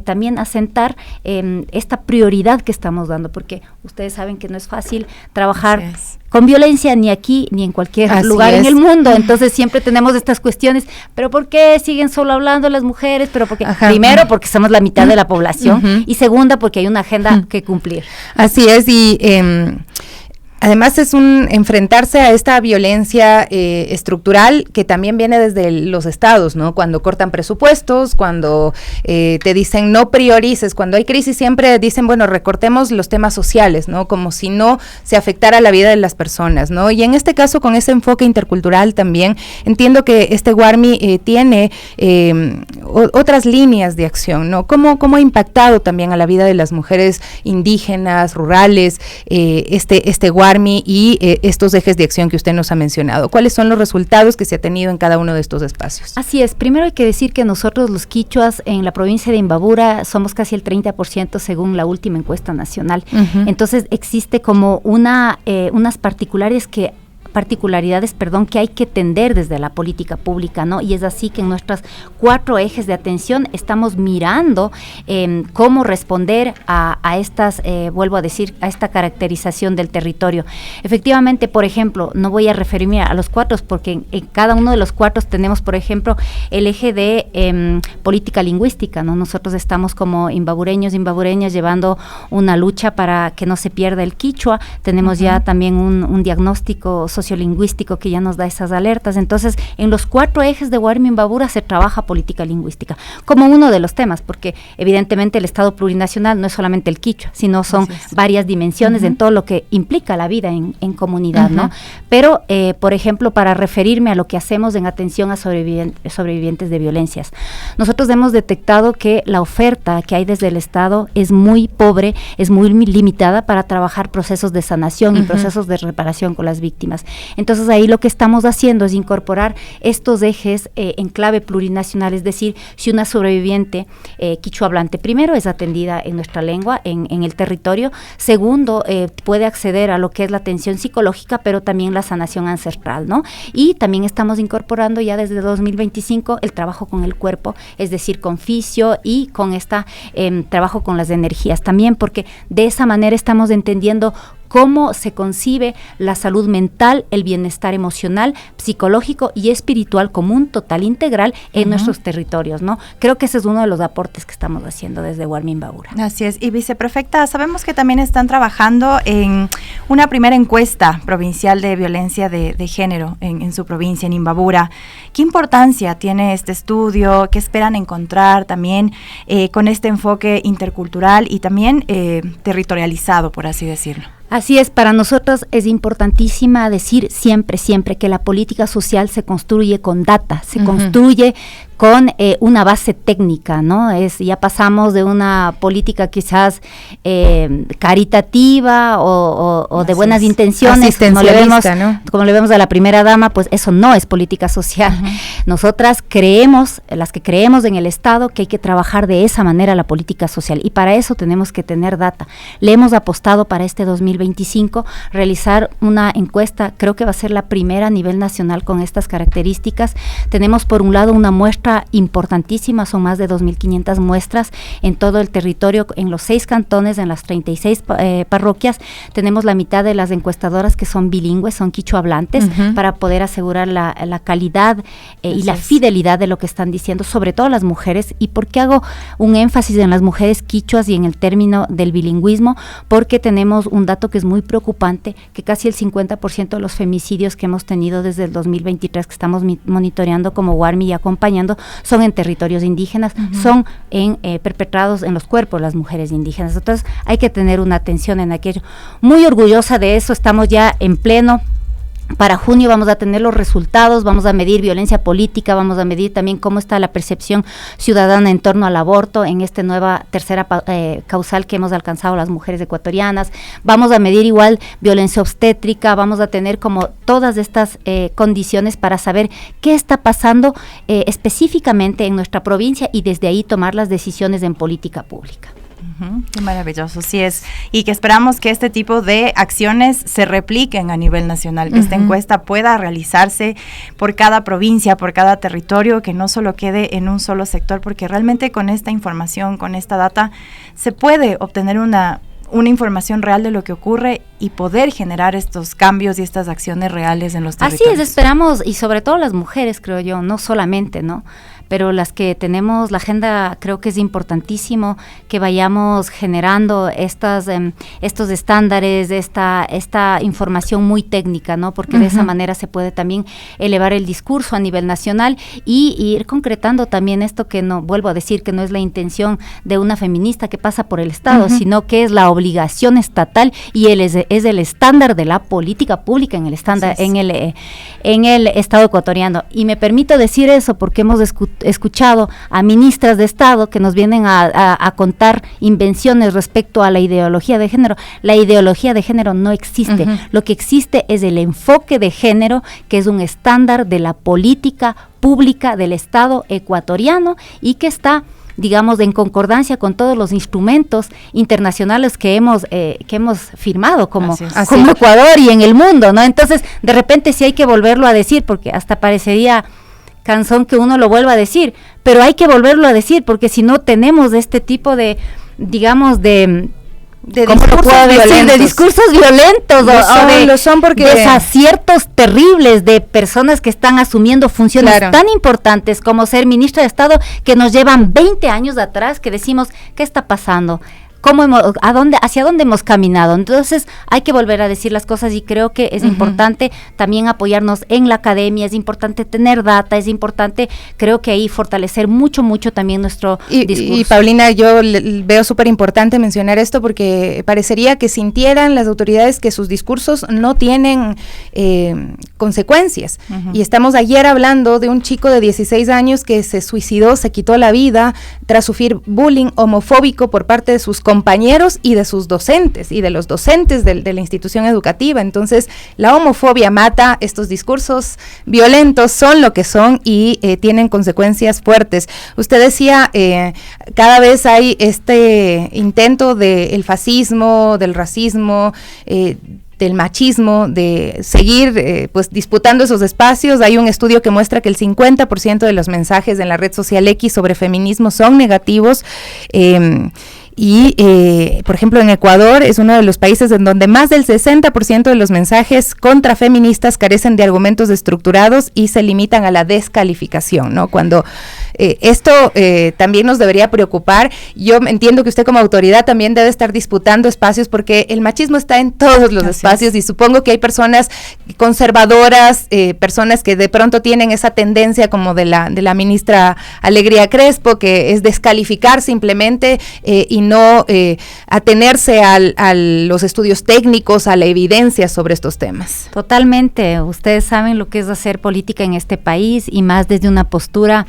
también asentar esta prioridad que estamos estamos dando, porque ustedes saben que no es fácil trabajar con violencia ni aquí ni en cualquier lugar en el mundo. Entonces siempre tenemos estas cuestiones, pero ¿por qué siguen solo hablando las mujeres? Pero porque primero porque somos la mitad de la población y segunda porque hay una agenda que cumplir. Así es, y además es un enfrentarse a esta violencia estructural que también viene desde los estados, ¿no? Cuando cortan presupuestos, cuando te dicen no priorices, cuando hay crisis siempre dicen, bueno, recortemos los temas sociales, ¿no? Como si no se afectara la vida de las personas, ¿no? Y en este caso, con ese enfoque intercultural también, entiendo que este Guarmi tiene otras líneas de acción, ¿no? ¿Cómo ha impactado también a la vida de las mujeres indígenas, rurales, este Guarmi y estos ejes de acción que usted nos ha mencionado? ¿Cuáles son los resultados que se ha tenido en cada uno de estos espacios? Así es, primero hay que decir que nosotros los quichuas en la provincia de Imbabura somos casi el 30% según la última encuesta nacional. Entonces existe como unas particularidades que hay que tender desde la política pública, ¿no? Y es así que en nuestros 4 ejes de atención estamos mirando cómo responder a estas, vuelvo a decir, a esta caracterización del territorio. Efectivamente, por ejemplo, no voy a referirme a los 4 porque en cada uno de los 4 tenemos, por ejemplo, el eje de política lingüística, ¿no? Nosotros estamos como imbabureñas llevando una lucha para que no se pierda el quichua. Tenemos ya también un diagnóstico sociolingüístico que ya nos da esas alertas. Entonces, en los 4 ejes de Guarmi Imbabura se trabaja política lingüística como uno de los temas, porque evidentemente el Estado plurinacional no es solamente el quichua, sino son varias dimensiones en todo lo que implica la vida en comunidad, ¿no? Pero, por ejemplo, para referirme a lo que hacemos en atención a sobrevivientes de violencias, nosotros hemos detectado que la oferta que hay desde el Estado es muy pobre, es muy limitada para trabajar procesos de sanación y procesos de reparación con las víctimas. Entonces ahí lo que estamos haciendo es incorporar estos ejes en clave plurinacional, es decir, si una sobreviviente quichua hablante, primero es atendida en nuestra lengua, en el territorio, segundo puede acceder a lo que es la atención psicológica, pero también la sanación ancestral, ¿no? Y también estamos incorporando ya desde 2025 el trabajo con el cuerpo, es decir, con fisio y con trabajo con las energías también, porque de esa manera estamos entendiendo cómo se concibe la salud mental, el bienestar emocional, psicológico y espiritual como un total integral en nuestros territorios, ¿no? Creo que ese es uno de los aportes que estamos haciendo desde Guarmi Imbabura. Así es. Y viceprefecta, sabemos que también están trabajando en una primera encuesta provincial de violencia de género en su provincia, en Imbabura. ¿Qué importancia tiene este estudio? ¿Qué esperan encontrar también con este enfoque intercultural y también territorializado, por así decirlo? Así es, para nosotros es importantísima decir siempre que la política social se construye con data, se construye con una base técnica, ¿no? Ya pasamos de una política quizás caritativa o de buenas intenciones, como le vemos a la primera dama, pues eso no es política social. Nosotras las que creemos en el Estado, que hay que trabajar de esa manera la política social, y para eso tenemos que tener data. Le hemos apostado para este 2025 realizar una encuesta, creo que va a ser la primera a nivel nacional con estas características. Tenemos por un lado una muestra importantísima, son más de 2.500 muestras en todo el territorio, en los 6 cantones, en las 36 parroquias. Tenemos la mitad de las encuestadoras que son bilingües, son quichua hablantes, para poder asegurar la calidad y la fidelidad de lo que están diciendo, sobre todo las mujeres. ¿Y por qué hago un énfasis en las mujeres quichuas y en el término del bilingüismo? Porque tenemos un dato que es muy preocupante, que casi el 50% de los femicidios que hemos tenido desde el 2023, que estamos monitoreando como Guarmi y acompañando, son en territorios indígenas, son perpetrados en los cuerpos de las mujeres indígenas. Entonces hay que tener una atención en aquello. Muy orgullosa de eso, estamos ya en pleno. Para junio vamos a tener los resultados, vamos a medir violencia política, vamos a medir también cómo está la percepción ciudadana en torno al aborto en esta nueva tercera causal que hemos alcanzado las mujeres ecuatorianas. Vamos a medir igual violencia obstétrica, vamos a tener como todas estas condiciones para saber qué está pasando específicamente en nuestra provincia y desde ahí tomar las decisiones en política pública. Qué maravilloso, sí es, y que esperamos que este tipo de acciones se repliquen a nivel nacional, que esta encuesta pueda realizarse por cada provincia, por cada territorio, que no solo quede en un solo sector, porque realmente con esta información, con esta data, se puede obtener una una información real de lo que ocurre y poder generar estos cambios y estas acciones reales en los territorios. Así es, esperamos, y sobre todo las mujeres, creo yo, no solamente, ¿no? Pero las que tenemos la agenda, creo que es importantísimo que vayamos generando estos estándares, esta información muy técnica, ¿no? Porque de esa manera se puede también elevar el discurso a nivel nacional y ir concretando también esto que no, vuelvo a decir, que no es la intención de una feminista que pasa por el Estado, sino que es la obligación estatal y es el estándar de la política pública en el estándar, en el Estado ecuatoriano. Y me permito decir eso porque hemos escuchado a ministras de Estado que nos vienen a contar invenciones respecto a la ideología de género. La ideología de género no existe. Lo que existe es el enfoque de género, que es un estándar de la política pública del Estado ecuatoriano y que está, digamos, en concordancia con todos los instrumentos internacionales que hemos firmado como Ecuador y en el mundo, ¿no? Entonces, de repente sí hay que volverlo a decir, porque hasta parecería canción que uno lo vuelva a decir, pero hay que volverlo a decir, porque si no tenemos este tipo de, digamos, de discursos violentos porque desaciertos terribles de personas que están asumiendo funciones tan importantes como ser ministro de Estado, que nos llevan 20 años atrás, que decimos, ¿qué está pasando? ¿Hacia dónde hemos caminado? Entonces hay que volver a decir las cosas y creo que es importante también apoyarnos en la academia, es importante tener data, es importante, creo que ahí fortalecer mucho también nuestro discurso. Y Paulina, yo veo súper importante mencionar esto porque parecería que sintieran las autoridades que sus discursos no tienen consecuencias. Y estamos ayer hablando de un chico de 16 años que se suicidó, se quitó la vida tras sufrir bullying homofóbico por parte de sus compañeros y de sus docentes y de los docentes de la institución educativa. Entonces, la homofobia mata, estos discursos violentos son lo que son y tienen consecuencias fuertes. Usted decía, cada vez hay este intento del fascismo, del racismo, del machismo, de seguir pues disputando esos espacios. Hay un estudio que muestra que el 50% de los mensajes en la red social X sobre feminismo son negativos. Por ejemplo, en Ecuador es uno de los países en donde más del 60% de los mensajes contra feministas carecen de argumentos estructurados y se limitan a la descalificación, ¿no? Cuando esto también nos debería preocupar. Yo entiendo que usted como autoridad también debe estar disputando espacios porque el machismo está en todos los espacios y supongo que hay personas conservadoras, personas que de pronto tienen esa tendencia como de la ministra Alegría Crespo, que es descalificar simplemente y no atenerse a los estudios técnicos, a la evidencia sobre estos temas. Totalmente, ustedes saben lo que es hacer política en este país y más desde una postura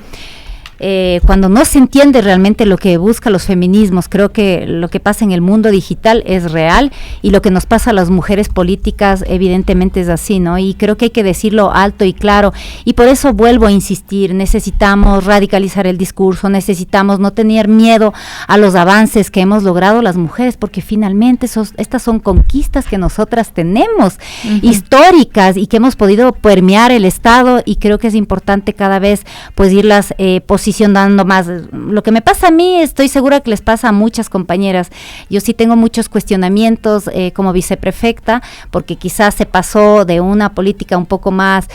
cuando no se entiende realmente lo que buscan los feminismos. Creo que lo que pasa en el mundo digital es real y lo que nos pasa a las mujeres políticas evidentemente es así, ¿no? Y creo que hay que decirlo alto y claro y por eso vuelvo a insistir, necesitamos radicalizar el discurso, necesitamos no tener miedo a los avances que hemos logrado las mujeres, porque finalmente estas son conquistas que nosotras tenemos, históricas, y que hemos podido permear el Estado, y creo que es importante cada vez pues irlas posicionando más. Lo que me pasa a mí, estoy segura que les pasa a muchas compañeras. Yo sí tengo muchos cuestionamientos como viceprefecta, porque quizás se pasó de una política un poco más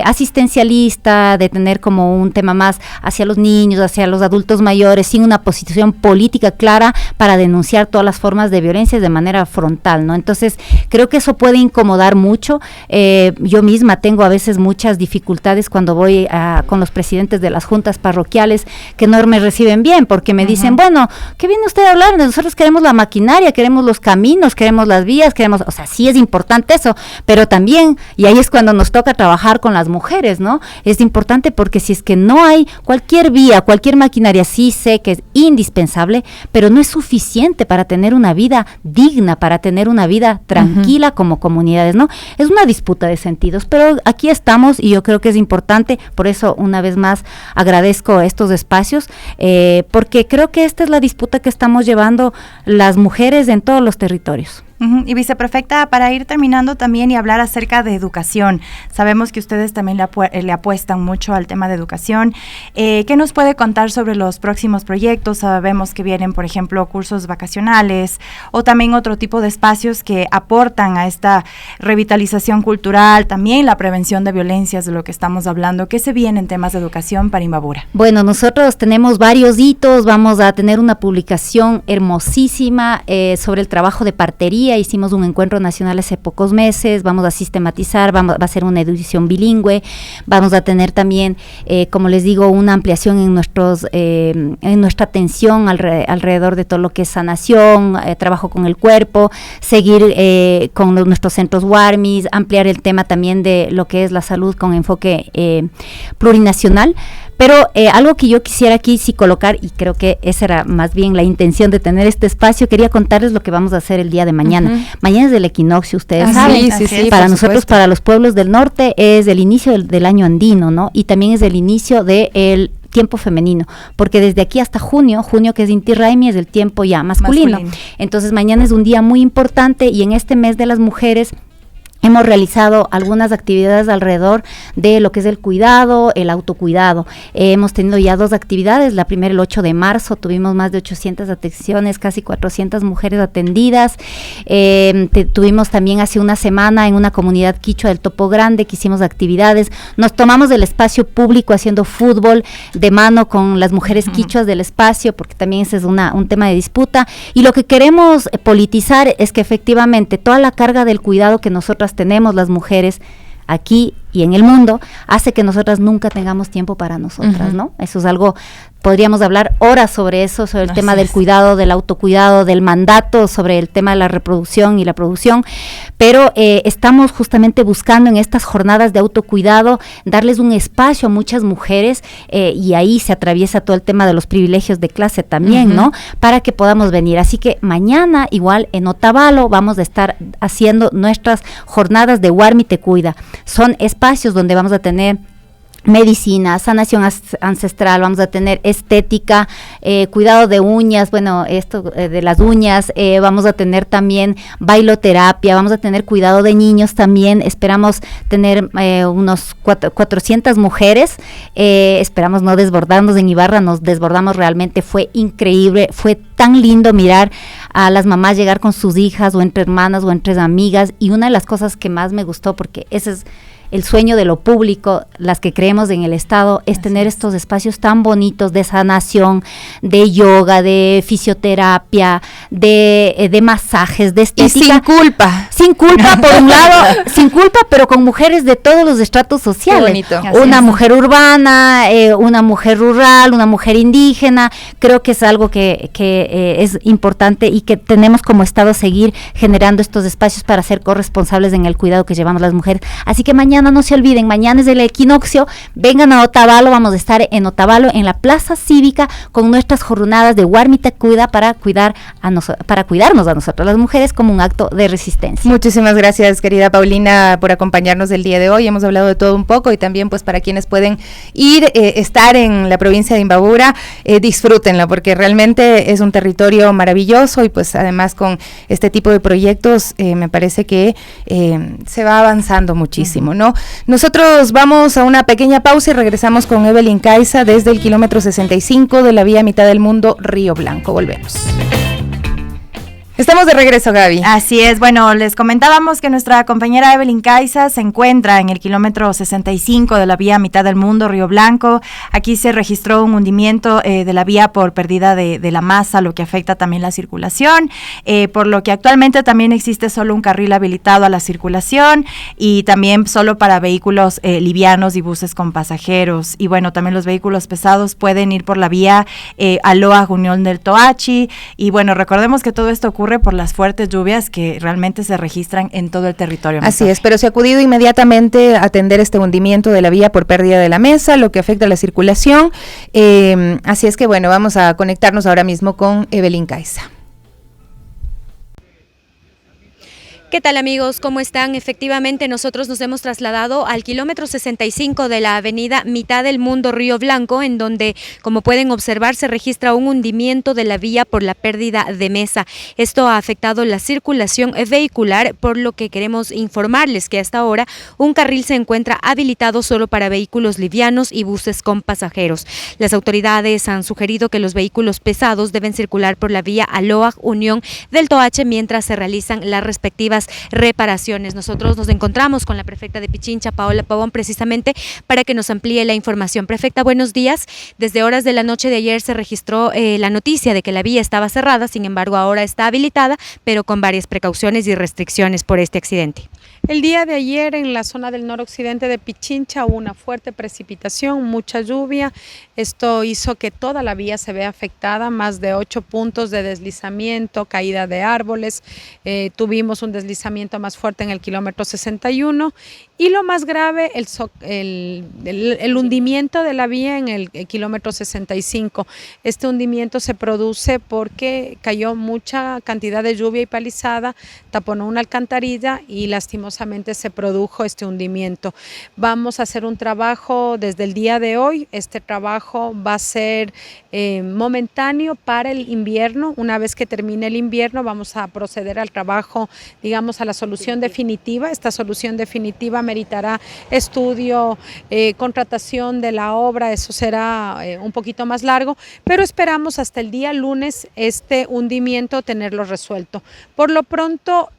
asistencialista, de tener como un tema más hacia los niños, hacia los adultos mayores, sin una posición política clara para denunciar todas las formas de violencia de manera frontal, ¿no? Entonces, creo que eso puede incomodar mucho. Yo misma tengo a veces muchas dificultades cuando voy con los presidentes de las juntas parroquiales, que no me reciben bien, porque me dicen, bueno, ¿qué viene usted a hablar? Nosotros queremos la maquinaria, queremos los caminos, queremos las vías, o sea, sí es importante eso, pero también, y ahí es cuando nos toca trabajar con las mujeres, ¿no? Es importante porque si es que no hay cualquier vía, cualquier maquinaria, sí sé que es indispensable, pero no es suficiente para tener una vida digna, para tener una vida tranquila como comunidades, ¿no? Es una disputa de sentidos, pero aquí estamos y yo creo que es importante, por eso una vez más agradezco estos espacios, porque creo que esta es la disputa que estamos llevando las mujeres en todos los territorios. Y viceprefecta, para ir terminando también y hablar acerca de educación, sabemos que ustedes también le apuestan mucho al tema de educación. ¿Qué nos puede contar sobre los próximos proyectos? Sabemos que vienen, por ejemplo, cursos vacacionales o también otro tipo de espacios que aportan a esta revitalización cultural, también la prevención de violencias, de lo que estamos hablando. ¿Qué se viene en temas de educación para Imbabura? Bueno, nosotros tenemos varios hitos. Vamos a tener una publicación hermosísima sobre el trabajo de partería. Hicimos un encuentro nacional hace pocos meses, vamos a sistematizar, va a ser una edición bilingüe, vamos a tener también, como les digo, una ampliación en nuestra atención alrededor de todo lo que es sanación, trabajo con el cuerpo, seguir con nuestros centros WARMIS, ampliar el tema también de lo que es la salud con enfoque plurinacional. Pero algo que yo quisiera aquí sí colocar, y creo que esa era más bien la intención de tener este espacio, quería contarles lo que vamos a hacer el día de mañana. Mañana es el equinoccio, ustedes saben. Sí, para nosotros, para los pueblos del norte, es el inicio del año andino, ¿no? Y también es el inicio del tiempo femenino, porque desde aquí hasta junio que es Inti Raymi, es el tiempo ya masculino. Entonces mañana es un día muy importante y en este mes de las mujeres hemos realizado algunas actividades alrededor de lo que es el cuidado, el autocuidado. Hemos tenido ya 2 actividades. La primera, el 8 de marzo, tuvimos más de 800 atenciones, casi 400 mujeres atendidas. Tuvimos también hace una semana en una comunidad quichua del Topo Grande que hicimos actividades. Nos tomamos el espacio público haciendo fútbol de mano con las mujeres quichuas del espacio, porque también ese es un tema de disputa. Y lo que queremos politizar es que efectivamente toda la carga del cuidado que nosotras tenemos las mujeres aquí y en el mundo, hace que nosotras nunca tengamos tiempo para nosotras, ¿no? Eso es algo, podríamos hablar horas sobre eso, sobre el tema del cuidado, del autocuidado, del mandato, sobre el tema de la reproducción y la producción, pero estamos justamente buscando en estas jornadas de autocuidado darles un espacio a muchas mujeres y ahí se atraviesa todo el tema de los privilegios de clase también, ¿no? Para que podamos venir. Así que mañana, igual en Otavalo, vamos a estar haciendo nuestras jornadas de Warmi Te Cuida. Son espacios donde vamos a tener medicina, sanación ancestral, vamos a tener estética, cuidado de uñas, bueno, esto de las uñas, vamos a tener también bailoterapia, vamos a tener cuidado de niños también, esperamos tener unos 400 mujeres, esperamos no desbordarnos. En Ibarra nos desbordamos realmente, fue increíble, fue tan lindo mirar a las mamás llegar con sus hijas o entre hermanas o entre amigas, y una de las cosas que más me gustó, porque ese es el sueño de lo público, las que creemos en el Estado, es tener estos espacios tan bonitos de sanación, de yoga, de fisioterapia, de masajes, de estética. Y sin culpa. Sin culpa, por un lado, sin culpa, pero con mujeres de todos los estratos sociales. Qué bonito. Una mujer urbana, una mujer rural, una mujer indígena. Creo que es algo que es importante y que tenemos como Estado seguir generando estos espacios para ser corresponsables en el cuidado que llevamos las mujeres. Así que mañana no se olviden, mañana es el equinoccio, vengan a Otavalo, vamos a estar en Otavalo, en la Plaza Cívica, con nuestras jornadas de Warmi Te Cuida para cuidarnos a nosotras las mujeres como un acto de resistencia. Muchísimas gracias, querida Paulina, por acompañarnos el día de hoy. Hemos hablado de todo un poco y también pues para quienes pueden ir, estar en la provincia de Imbabura, disfrútenla, porque realmente es un territorio maravilloso y pues además con este tipo de proyectos me parece que se va avanzando muchísimo, ¿no? Nosotros vamos a una pequeña pausa y regresamos con Evelyn Caiza desde el kilómetro 65 de la vía Mitad del Mundo, Río Blanco. Volvemos. Estamos de regreso, Gaby. Así es, bueno, les comentábamos que nuestra compañera Evelyn Caiza se encuentra en el kilómetro 65 de la vía Mitad del Mundo, Río Blanco. Aquí se registró un hundimiento de la vía por pérdida de la masa, lo que afecta también la circulación, por lo que actualmente también existe solo un carril habilitado a la circulación y también solo para vehículos livianos y buses con pasajeros. Y bueno, también los vehículos pesados pueden ir por la vía Aloa Unión del Toachi. Y bueno, recordemos que todo esto ocurre por las fuertes lluvias que realmente se registran en todo el territorio. Así es, pero se ha acudido inmediatamente a atender este hundimiento de la vía por pérdida de la mesa, lo que afecta a la circulación. Así es que bueno, vamos a conectarnos ahora mismo con Evelyn Caiza. ¿Qué tal amigos? ¿Cómo están? Efectivamente nosotros nos hemos trasladado al kilómetro 65 de la avenida Mitad del Mundo Río Blanco, en donde, como pueden observar, se registra un hundimiento de la vía por la pérdida de mesa. Esto ha afectado la circulación vehicular, por lo que queremos informarles que hasta ahora un carril se encuentra habilitado solo para vehículos livianos y buses con pasajeros. Las autoridades han sugerido que los vehículos pesados deben circular por la vía Aloag Unión del Toache mientras se realizan las respectivas reparaciones. Nosotros nos encontramos con la prefecta de Pichincha, Paola Pavón, precisamente para que nos amplíe la información. Prefecta, buenos días. Desde horas de la noche de ayer se registró la noticia de que la vía estaba cerrada, sin embargo ahora está habilitada, pero con varias precauciones y restricciones por este accidente. El día de ayer en la zona del noroccidente de Pichincha hubo una fuerte precipitación, mucha lluvia. Esto hizo que toda la vía se vea afectada, más de 8 puntos de deslizamiento, caída de árboles. Tuvimos un deslizamiento más fuerte en el kilómetro 61 y lo más grave, el hundimiento de la vía en el kilómetro 65. Este hundimiento se produce porque cayó mucha cantidad de lluvia y palizada, taponó una alcantarilla y lastimosamente se produjo este hundimiento. Vamos a hacer un trabajo desde el día de hoy. Este trabajo va a ser momentáneo para el invierno. Una vez que termine el invierno vamos a proceder al trabajo, digamos, a la solución definitiva. Esta solución definitiva meritará estudio, contratación de la obra, eso será un poquito más largo, pero esperamos hasta el día lunes este hundimiento tenerlo resuelto. Por lo pronto,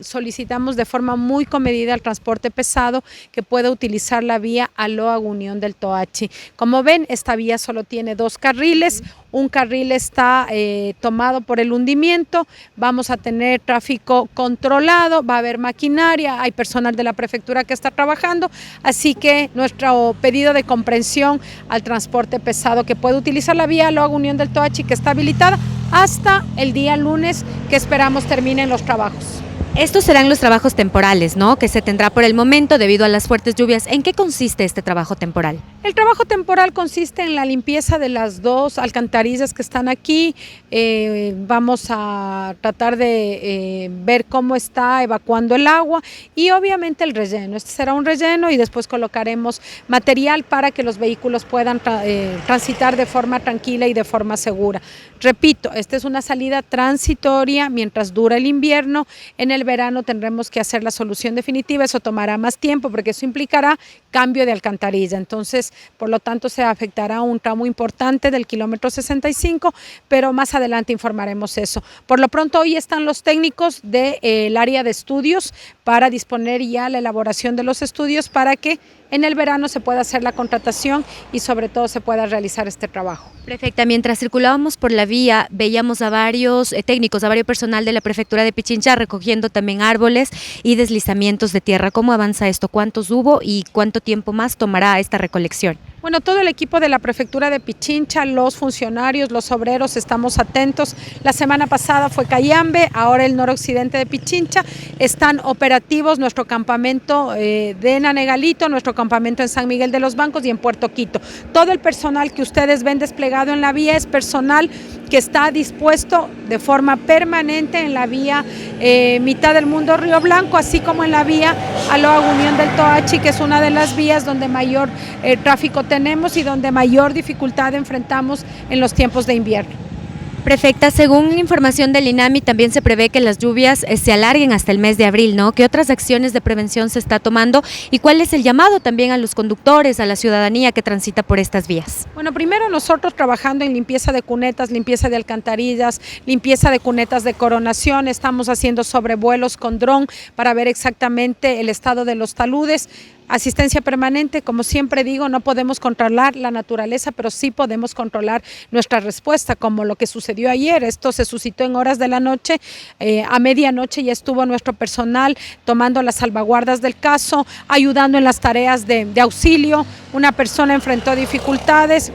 solicitamos de forma muy comedida al transporte pesado que pueda utilizar la vía Aloag Unión del Toachi. Como ven, esta vía solo tiene 2 carriles, un carril está tomado por el hundimiento, vamos a tener tráfico controlado, va a haber maquinaria, hay personal de la prefectura que está trabajando, así que nuestro pedido de comprensión al transporte pesado que puede utilizar la vía Aloag Unión del Toachi, que está habilitada hasta el día lunes, que esperamos terminen los trabajos. Estos serán los trabajos temporales, ¿no?, que se tendrá por el momento debido a las fuertes lluvias. ¿En qué consiste este trabajo temporal? El trabajo temporal consiste en la limpieza de las 2 alcantarillas que están aquí. Vamos a tratar de ver cómo está evacuando el agua y obviamente el relleno. Este será un relleno y después colocaremos material para que los vehículos puedan transitar de forma tranquila y de forma segura. Repito, esta es una salida transitoria mientras dura el invierno. En el verano tendremos que hacer la solución definitiva, eso tomará más tiempo porque eso implicará cambio de alcantarilla. Entonces, por lo tanto, se afectará un tramo importante del kilómetro 65, pero más adelante informaremos eso. Por lo pronto, hoy están los técnicos del área de estudios para disponer ya la elaboración de los estudios para que en el verano se pueda hacer la contratación y sobre todo se pueda realizar este trabajo. Prefecta, mientras circulábamos por la vía, veíamos a varios técnicos, a varios personal de la prefectura de Pichincha recogiendo también árboles y deslizamientos de tierra. ¿Cómo avanza esto? ¿Cuántos hubo y cuánto tiempo más tomará esta recolección? Bueno, todo el equipo de la prefectura de Pichincha, los funcionarios, los obreros, estamos atentos. La semana pasada fue Cayambe, ahora el noroccidente de Pichincha. Están operativos nuestro campamento de Nanegalito, nuestro campamento en San Miguel de los Bancos y en Puerto Quito. Todo el personal que ustedes ven desplegado en la vía es personal que está dispuesto de forma permanente en la vía Mitad del Mundo Río Blanco, así como en la vía Aloag Unión del Toachi, que es una de las vías donde mayor tráfico tenemos y donde mayor dificultad enfrentamos en los tiempos de invierno. Prefecta, según información del INAMI, también se prevé que las lluvias se alarguen hasta el mes de abril, ¿no? ¿Qué otras acciones de prevención se está tomando y cuál es el llamado también a los conductores, a la ciudadanía que transita por estas vías? Bueno, primero nosotros trabajando en limpieza de cunetas, limpieza de alcantarillas, limpieza de cunetas de coronación, estamos haciendo sobrevuelos con dron para ver exactamente el estado de los taludes. Asistencia permanente, como siempre digo, no podemos controlar la naturaleza, pero sí podemos controlar nuestra respuesta, como lo que sucedió ayer. Esto se suscitó en horas de la noche, a medianoche ya estuvo nuestro personal tomando las salvaguardas del caso, ayudando en las tareas de auxilio. Una persona enfrentó dificultades.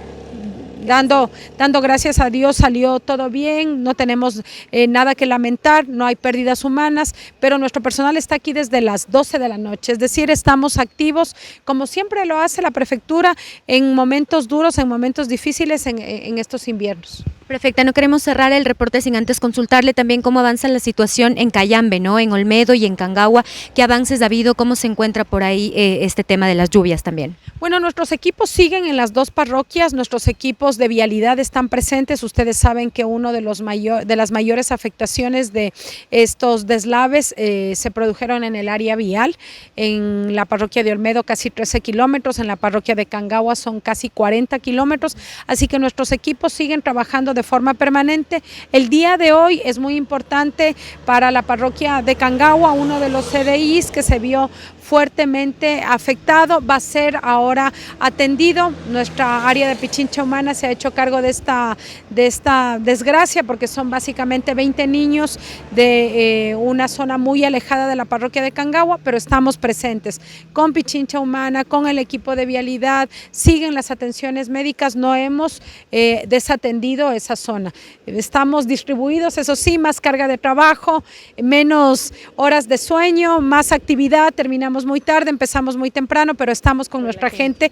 Dando gracias a Dios salió todo bien, no tenemos nada que lamentar, no hay pérdidas humanas, pero nuestro personal está aquí desde las 12 de la noche, es decir, estamos activos como siempre lo hace la prefectura en momentos duros, en momentos difíciles en estos inviernos. Perfecto, no queremos cerrar el reporte sin antes consultarle también cómo avanza la situación en Cayambe, ¿no? En Olmedo y en Cangagua. ¿Qué avances ha habido? ¿Cómo se encuentra por ahí este tema de las lluvias también? Bueno, nuestros equipos siguen en las dos parroquias, nuestros equipos de vialidad están presentes. Ustedes saben que uno de las mayores afectaciones de estos deslaves se produjeron en el área vial. En la parroquia de Olmedo casi 13 kilómetros, en la parroquia de Cangagua son casi 40 kilómetros, así que nuestros equipos siguen trabajando de forma permanente. El día de hoy es muy importante para la parroquia de Cangagua, uno de los CDIs que se vio fuertemente afectado, va a ser ahora atendido. Nuestra área de Pichincha Humana se ha hecho cargo de esta desgracia, porque son básicamente 20 niños de una zona muy alejada de la parroquia de Cangagua, pero estamos presentes con Pichincha Humana, con el equipo de vialidad, siguen las atenciones médicas, no hemos desatendido esa zona. Estamos distribuidos, eso sí, más carga de trabajo, menos horas de sueño, más actividad, terminamos muy tarde, empezamos muy temprano, pero estamos con nuestra gente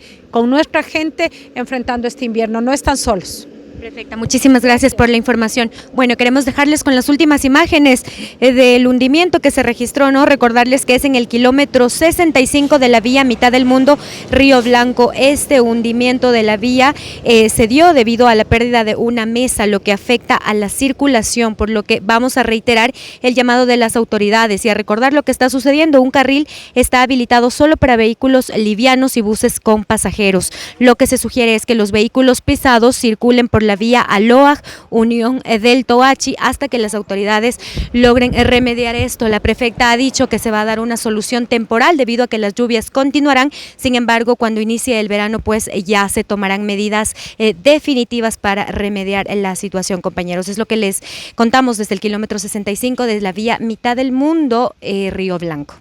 enfrentando este invierno, no están solos. Perfecto, muchísimas gracias por la información. Bueno, queremos dejarles con las últimas imágenes del hundimiento que se registró, ¿no? Recordarles que es en el kilómetro 65 de la vía Mitad del Mundo, Río Blanco. Este hundimiento de la vía se dio debido a la pérdida de una mesa, lo que afecta a la circulación, por lo que vamos a reiterar el llamado de las autoridades y a recordar lo que está sucediendo. Un carril está habilitado solo para vehículos livianos y buses con pasajeros. Lo que se sugiere es que los vehículos pesados circulen por la vía Aloaj, Unión del Toachi, hasta que las autoridades logren remediar esto. La prefecta ha dicho que se va a dar una solución temporal debido a que las lluvias continuarán. Sin embargo, cuando inicie el verano, pues ya se tomarán medidas definitivas para remediar la situación, compañeros. Es lo que les contamos desde el kilómetro 65 de la vía Mitad del Mundo, Río Blanco.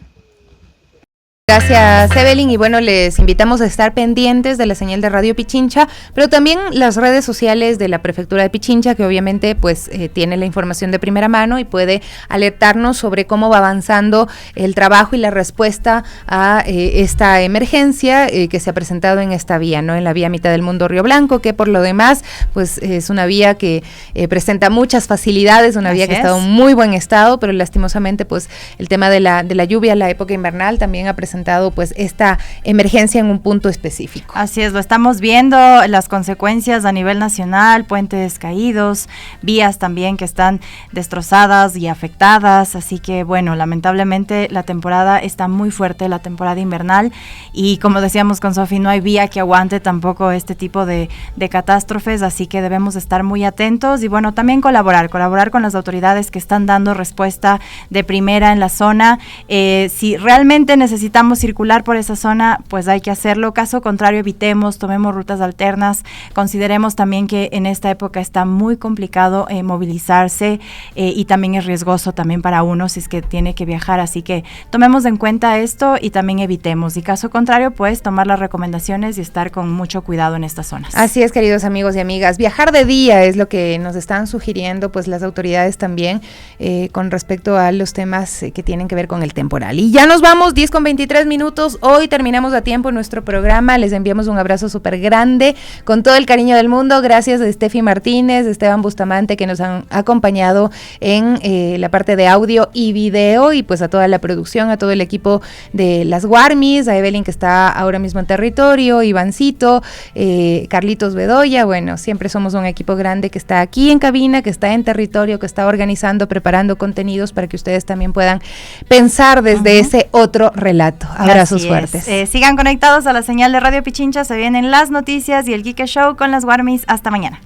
Gracias, Evelyn, y bueno, les invitamos a estar pendientes de la señal de Radio Pichincha, pero también las redes sociales de la Prefectura de Pichincha, que obviamente pues tiene la información de primera mano y puede alertarnos sobre cómo va avanzando el trabajo y la respuesta a esta emergencia que se ha presentado en esta vía, ¿no? En la vía Mitad del Mundo Río Blanco, que por lo demás pues es una vía que presenta muchas facilidades, una vía que ha estado en muy buen estado, pero lastimosamente pues el tema de la lluvia, la época invernal, también ha presentado pues esta emergencia en un punto específico. Así es, lo estamos viendo, las consecuencias a nivel nacional, puentes caídos, vías también que están destrozadas y afectadas, así que bueno, lamentablemente la temporada está muy fuerte, la temporada invernal, y como decíamos con Sofi, no hay vía que aguante tampoco este tipo de catástrofes, así que debemos estar muy atentos y bueno, también colaborar con las autoridades que están dando respuesta de primera en la zona. Si realmente necesitamos circular por esa zona, pues hay que hacerlo. Caso contrario, evitemos, tomemos rutas alternas. Consideremos también que en esta época está muy complicado movilizarse y también es riesgoso también para uno si es que tiene que viajar. Así que tomemos en cuenta esto y también evitemos. Y caso contrario, pues tomar las recomendaciones y estar con mucho cuidado en estas zonas. Así es, queridos amigos y amigas. Viajar de día es lo que nos están sugiriendo pues las autoridades también con respecto a los temas que tienen que ver con el temporal. Y ya nos vamos, 10:23 minutos. Hoy terminamos a tiempo nuestro programa. Les enviamos un abrazo súper grande con todo el cariño del mundo. Gracias a Steffi Martínez, Esteban Bustamante, que nos han acompañado en la parte de audio y video, y pues a toda la producción, a todo el equipo de las Guarmis, a Evelyn, que está ahora mismo en territorio, Ivancito, Carlitos Bedoya. Bueno, siempre somos un equipo grande que está aquí en cabina, que está en territorio, que está organizando, preparando contenidos para que ustedes también puedan pensar desde ese otro relato. Abrazos fuertes. Sigan conectados a la señal de Radio Pichincha, se vienen las noticias y el Geek Show con las Guarmis. Hasta mañana.